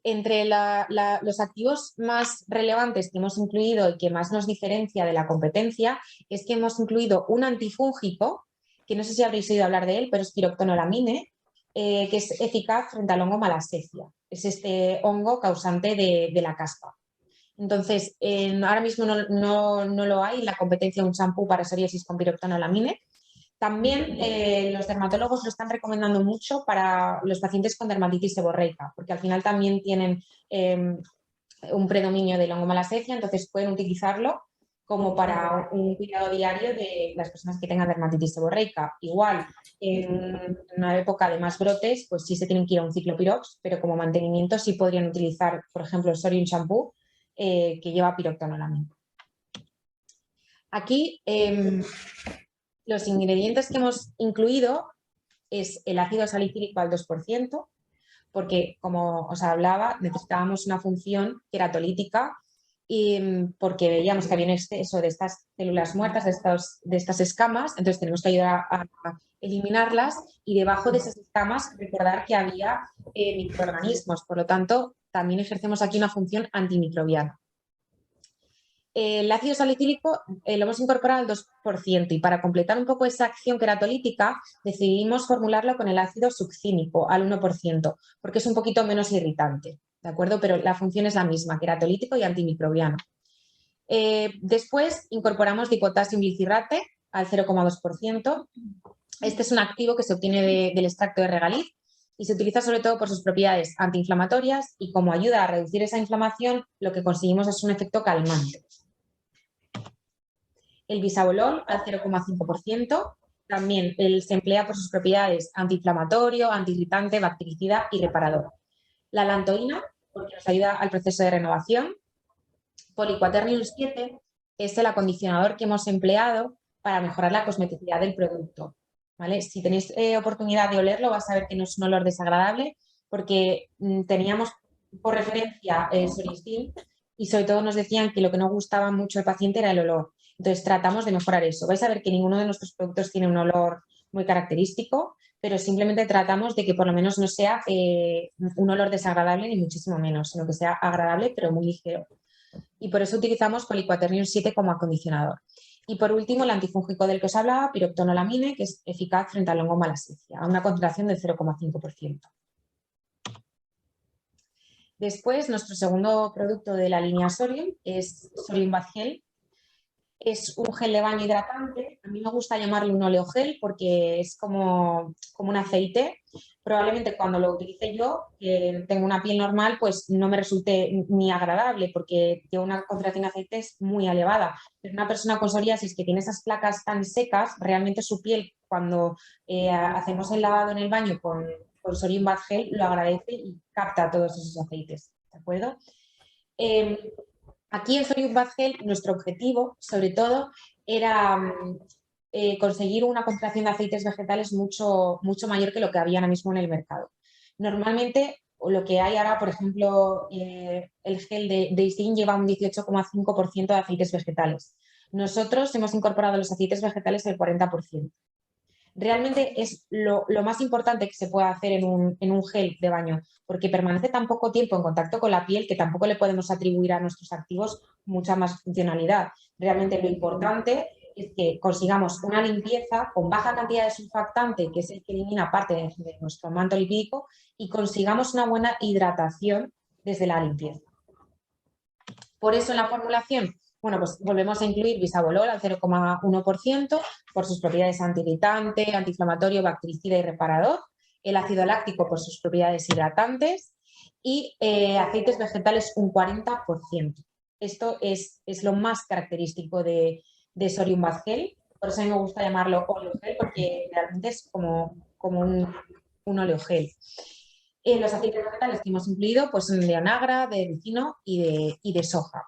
S3: Entre los activos más relevantes que hemos incluido y que más nos diferencia de la competencia es que hemos incluido un antifúngico, que no sé si habréis oído hablar de él, pero es piroxanolamine, que es eficaz frente al hongo malassezia. Es este hongo causante de la caspa. Entonces, ahora mismo no lo hay en la competencia un champú para psoriasis con piroxanolamine. También los dermatólogos lo están recomendando mucho para los pacientes con dermatitis seborreica, porque al final también tienen un predominio del hongo malassezia, entonces pueden utilizarlo como para un cuidado diario de las personas que tengan dermatitis seborreica. Igual, en una época de más brotes, pues sí se tienen que ir a un ciclopirox, pero como mantenimiento sí podrían utilizar, por ejemplo, el Solium Shampoo, que lleva piroxanolamina. Aquí los ingredientes que hemos incluido es el ácido salicílico al 2%, porque como os hablaba, necesitábamos una función queratolítica y porque veíamos que había un exceso de estas células muertas, de estas escamas, entonces tenemos que ayudar a eliminarlas y debajo de esas escamas recordar que había microorganismos, por lo tanto también ejercemos aquí una función antimicrobiana. El ácido salicílico lo hemos incorporado al 2% y para completar un poco esa acción queratolítica decidimos formularlo con el ácido succínico al 1% porque es un poquito menos irritante, ¿de acuerdo? Pero la función es la misma, queratolítico y antimicrobiano. Después incorporamos dipotasio glicirrate al 0,2%. Este es un activo que se obtiene del extracto de regaliz y se utiliza sobre todo por sus propiedades antiinflamatorias y como ayuda a reducir esa inflamación, lo que conseguimos es un efecto calmante. El bisabolol al 0,5%, también se emplea por sus propiedades antiinflamatorio, antiirritante, bactericida y reparador. La lantoína, porque nos ayuda al proceso de renovación. Poliquaternium 7 es el acondicionador que hemos empleado para mejorar la cosmeticidad del producto. ¿Vale? Si tenéis oportunidad de olerlo, vas a ver que no es un olor desagradable porque teníamos por referencia el Solistin y sobre todo nos decían que lo que no gustaba mucho al paciente era el olor. Entonces tratamos de mejorar eso. Vais a ver que ninguno de nuestros productos tiene un olor muy característico, pero simplemente tratamos de que por lo menos no sea un olor desagradable ni muchísimo menos, sino que sea agradable pero muy ligero. Y por eso utilizamos Poliquaternium 7 como acondicionador. Y por último, el antifúngico del que os hablaba, piroxanolamine, que es eficaz frente al hongo malassezia, a una concentración del 0,5%. Después, nuestro segundo producto de la línea Sorium es Sorium Bath Gel. Es un gel de baño hidratante. A mí me gusta llamarlo un oleogel porque es como un aceite. Probablemente cuando lo utilice yo, que tengo una piel normal, pues no me resulte ni agradable porque tiene una concentración de aceites muy elevada. Pero una persona con psoriasis que tiene esas placas tan secas, realmente su piel, cuando hacemos el lavado en el baño con Sorium Bath Gel, lo agradece y capta todos esos aceites. ¿De acuerdo? Aquí en Sorium Bath Gel nuestro objetivo, sobre todo, era conseguir una concentración de aceites vegetales mucho, mucho mayor que lo que había ahora mismo en el mercado. Normalmente, lo que hay ahora, por ejemplo, el gel de Isdin lleva un 18,5% de aceites vegetales. Nosotros hemos incorporado los aceites vegetales el 40%. Realmente es lo más importante que se puede hacer en un gel de baño, porque permanece tan poco tiempo en contacto con la piel que tampoco le podemos atribuir a nuestros activos mucha más funcionalidad. Realmente lo importante es que consigamos una limpieza con baja cantidad de surfactante, que es el que elimina parte de nuestro manto lipídico, y consigamos una buena hidratación desde la limpieza. Por eso en la formulación, bueno, pues volvemos a incluir bisabolol al 0,1% por sus propiedades antiirritante, antiinflamatorio, bactericida y reparador, el ácido láctico por sus propiedades hidratantes y aceites vegetales un 40%. Esto es lo más característico de Sorium Bath Gel, por eso a mí me gusta llamarlo oleogel porque realmente es como un oleogel. Los aceites vegetales que hemos incluido pues, son de onagra, de ricino y de soja.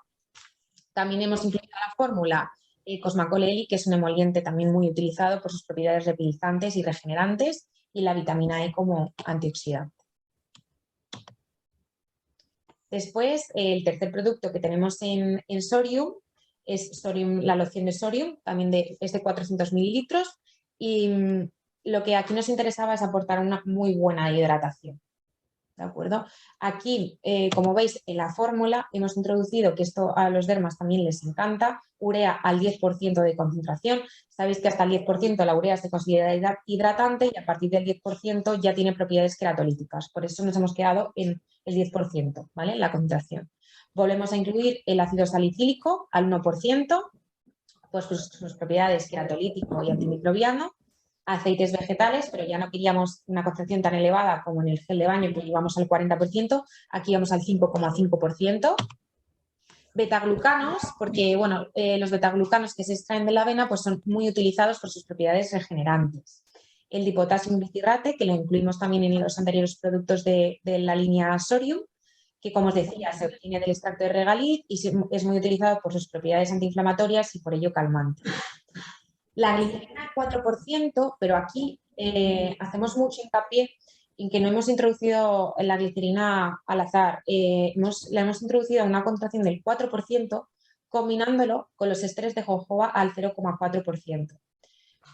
S3: También hemos incluido en la fórmula Cosmacoleli, que es un emoliente también muy utilizado por sus propiedades repelizantes y regenerantes, y la vitamina E como antioxidante. Después, el tercer producto que tenemos en Sorium es la loción de Sorium, también es de 400 mililitros, y lo que aquí nos interesaba es aportar una muy buena hidratación. ¿De acuerdo? Aquí, como veis, en la fórmula hemos introducido, que esto a los dermas también les encanta, urea al 10% de concentración. Sabéis que hasta el 10% la urea se considera hidratante y a partir del 10% ya tiene propiedades queratolíticas. Por eso nos hemos quedado en el 10%, ¿vale? La concentración. Volvemos a incluir el ácido salicílico al 1%, pues sus propiedades queratolítico y antimicrobiano. Aceites vegetales, pero ya no queríamos una concentración tan elevada como en el gel de baño, que íbamos al 40%, aquí vamos al 5,5%. Betaglucanos, porque bueno, los betaglucanos que se extraen de la avena pues son muy utilizados por sus propiedades regenerantes. El dipotasio bicirrate, que lo incluimos también en los anteriores productos de la línea Sorium, que como os decía, se obtiene del extracto de regaliz y es muy utilizado por sus propiedades antiinflamatorias y por ello calmante. La glicerina 4%, pero aquí hacemos mucho hincapié en que no hemos introducido la glicerina al azar. La hemos introducido a una concentración del 4%, combinándolo con los estres de jojoba al 0,4%.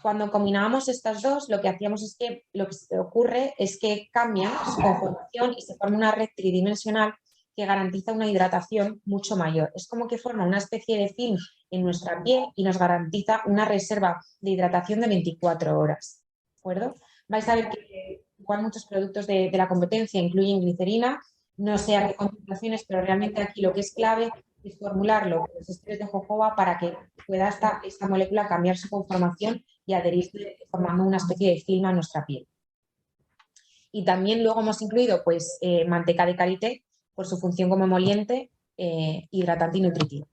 S3: Cuando combinábamos estas dos, lo que hacíamos es que lo que ocurre es que cambia su conformación y se forma una red tridimensional que garantiza una hidratación mucho mayor. Es como que forma una especie de film en nuestra piel y nos garantiza una reserva de hidratación de 24 horas. ¿De acuerdo? Vais a ver que igual muchos productos de la competencia incluyen glicerina, no sé a qué concentraciones, pero realmente aquí lo que es clave es formularlo con los estres de jojoba para que pueda esta molécula cambiar su conformación y adherirse formando una especie de film a nuestra piel. Y también luego hemos incluido pues, manteca de karité por su función como emoliente, hidratante y nutritivo.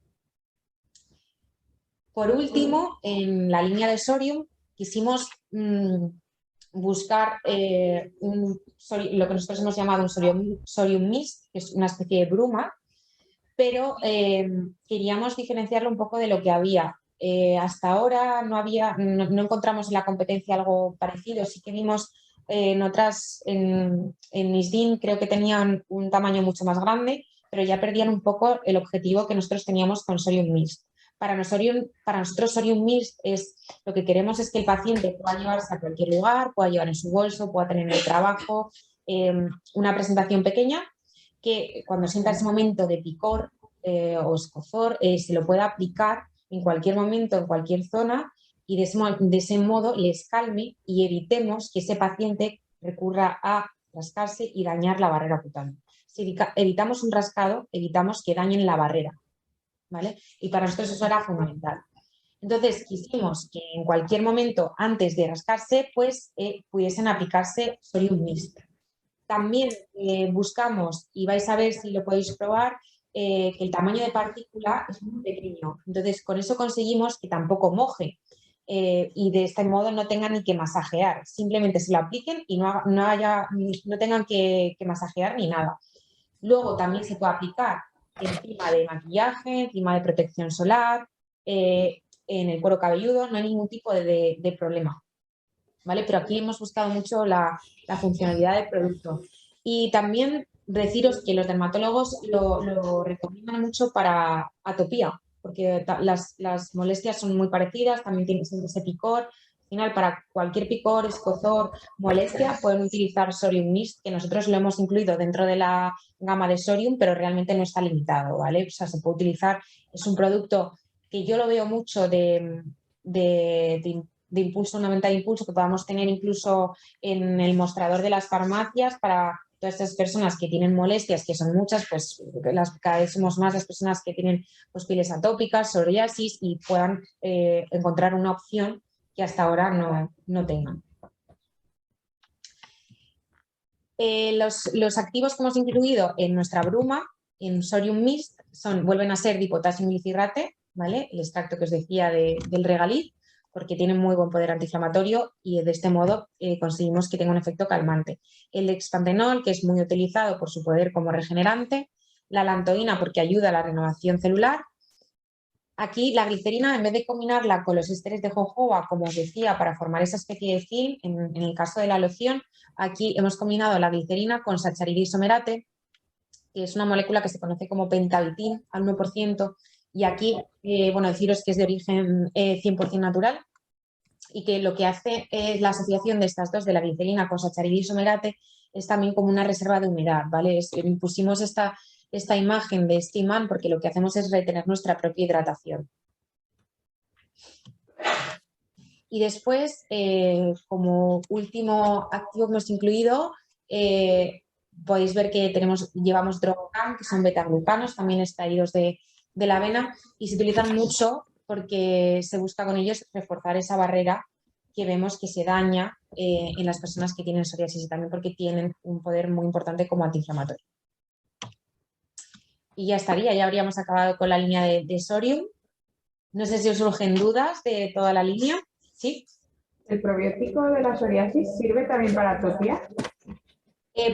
S3: Por último, en la línea de Sorium quisimos buscar lo que nosotros hemos llamado un Sorium Mist, que es una especie de bruma, pero queríamos diferenciarlo un poco de lo que había. Hasta ahora no encontramos en la competencia algo parecido, sí que vimos en Isdin creo que tenían un tamaño mucho más grande, pero ya perdían un poco el objetivo que nosotros teníamos con Sorium Mist. Para nosotros Sorium Mist lo que queremos es que el paciente pueda llevarse a cualquier lugar, pueda llevar en su bolso, pueda tener en el trabajo, una presentación pequeña, que cuando sienta ese momento de picor o escozor se lo pueda aplicar en cualquier momento, en cualquier zona, y de ese modo les calme y evitemos que ese paciente recurra a rascarse y dañar la barrera cutánea. Si evitamos un rascado, evitamos que dañen la barrera, ¿vale? Y para nosotros eso era fundamental. Entonces quisimos que en cualquier momento antes de rascarse, pues pudiesen aplicarse Sorium Mist. También buscamos, y vais a ver si lo podéis probar, que el tamaño de partícula es muy pequeño. Entonces con eso conseguimos que tampoco moje y de este modo no tengan ni que masajear. Simplemente se lo apliquen y no tengan que masajear ni nada. Luego también se puede aplicar encima de maquillaje, encima de protección solar, en el cuero cabelludo, no hay ningún tipo de problema, ¿vale? Pero aquí hemos buscado mucho la funcionalidad del producto. Y también deciros que los dermatólogos lo recomiendan mucho para atopía, porque las molestias son muy parecidas, también tiene ese picor. Al final, para cualquier picor, escozor, molestia, pueden utilizar Sorium Mist, que nosotros lo hemos incluido dentro de la gama de Sorium, pero realmente no está limitado, ¿vale? O sea, se puede utilizar, es un producto que yo lo veo mucho de impulso, una venta de impulso que podamos tener incluso en el mostrador de las farmacias para todas estas personas que tienen molestias, que son muchas, pues cada vez somos más las personas que tienen pues, pieles atópicas, psoriasis y puedan encontrar una opción que hasta ahora no tengan. Los activos que hemos incluido en nuestra bruma, en Sorium Mist, vuelven a ser dipotasio glicirrate, ¿vale? El extracto que os decía del regaliz, porque tiene muy buen poder antiinflamatorio y de este modo conseguimos que tenga un efecto calmante. El expantenol, que es muy utilizado por su poder como regenerante, la lantoína porque ayuda a la renovación celular. Aquí la glicerina, en vez de combinarla con los ésteres de jojoba, como os decía, para formar esa especie de film, en el caso de la loción, aquí hemos combinado la glicerina con Saccharomyces isomerate, que es una molécula que se conoce como pentavitin al 1%, y aquí, bueno, deciros que es de origen 100% natural y que lo que hace es la asociación de estas dos, de la glicerina con Saccharomyces isomerate, es también como una reserva de humedad, ¿vale? Pusimos esta imagen de este imán porque lo que hacemos es retener nuestra propia hidratación. Y después, como último activo que hemos incluido, podéis ver que llevamos Drogocam, que son betaglucanos, también extraídos de la avena, y se utilizan mucho porque se busca con ellos reforzar esa barrera que vemos que se daña en las personas que tienen psoriasis y también porque tienen un poder muy importante como antiinflamatorio. Y ya estaría, ya habríamos acabado con la línea de Sorium. No sé si os surgen dudas de toda la línea. ¿Sí?
S2: ¿El probiótico de la psoriasis sirve también para atopía?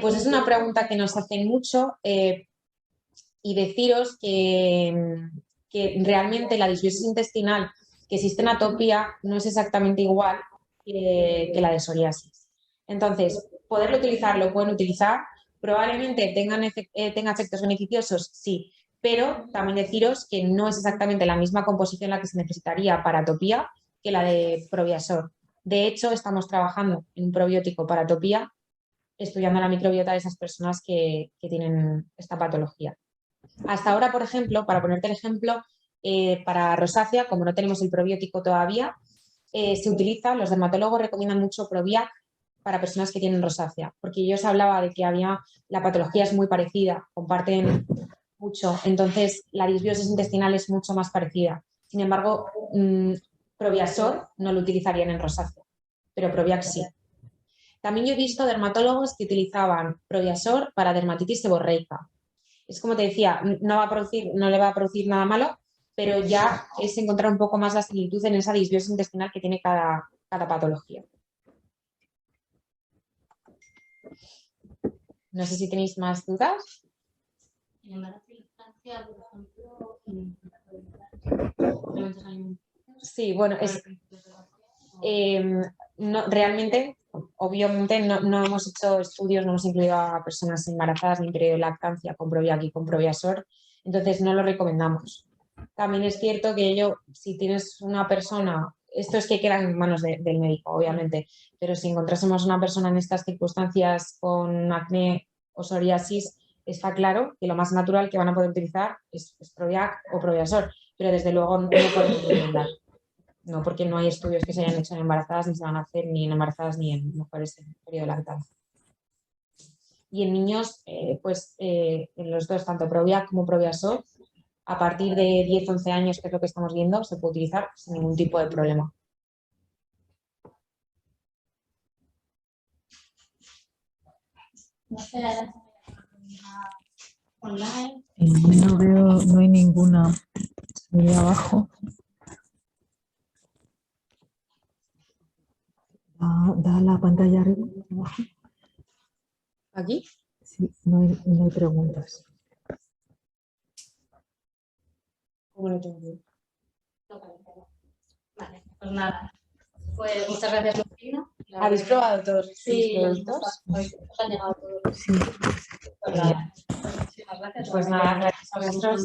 S3: Pues es una pregunta que nos hacen mucho y deciros que realmente la disbiosis intestinal que existe en atopía no es exactamente igual que la de psoriasis. Entonces, poderlo utilizar, lo pueden utilizar, probablemente tenga efectos beneficiosos, sí, pero también deciros que no es exactamente la misma composición la que se necesitaría para atopía que la de Probiasor. De hecho, estamos trabajando en un probiótico para atopía, estudiando la microbiota de esas personas que tienen esta patología. Hasta ahora, por ejemplo, para ponerte el ejemplo, para rosácea, como no tenemos el probiótico todavía, se utiliza, los dermatólogos recomiendan mucho Probiac para personas que tienen rosácea, porque yo os hablaba de que la patología es muy parecida, comparten mucho, entonces la disbiosis intestinal es mucho más parecida. Sin embargo, Probiasor no lo utilizarían en rosácea, pero Probiac sí. También yo he visto dermatólogos que utilizaban Probiasor para dermatitis seborreica. Es como te decía, no le va a producir nada malo, pero ya es encontrar un poco más la similitud en esa disbiosis intestinal que tiene cada patología. No sé si tenéis más dudas.
S1: En embarazo y lactancia, por ejemplo,
S3: sí, bueno, realmente, obviamente, no hemos hecho estudios, no hemos incluido a personas embarazadas ni en periodo de lactancia con Probiac y con Probiasor, entonces no lo recomendamos. También es cierto que si tienes una persona, esto es que queda en manos del médico, obviamente, pero si encontrásemos una persona en estas circunstancias con acné o psoriasis, está claro que lo más natural que van a poder utilizar es Probiac o Probiasor, pero desde luego no podemos recomendar. No, porque no hay estudios que se hayan hecho en embarazadas, ni se van a hacer ni en embarazadas ni en mujeres en periodo de lactancia. Y en niños, en los dos, tanto Proviac como Proviasol, a partir de 10-11 años, que es lo que estamos viendo, se puede utilizar sin ningún tipo de problema.
S1: No sé, online.
S4: No veo, no hay ninguna. Ahí abajo. Da la pantalla arriba. Abajo.
S3: ¿Aquí?
S4: Sí, no hay preguntas.
S3: ¿Cómo lo tengo?
S1: Vale, pues nada. Pues muchas gracias, Lucina.
S3: ¿Habéis probado todos los
S1: Sí,
S3: productos?
S1: os han llegado todos.
S4: Sí.
S1: Pues nada, muchísimas gracias.
S3: Pues nada, gracias a vosotros.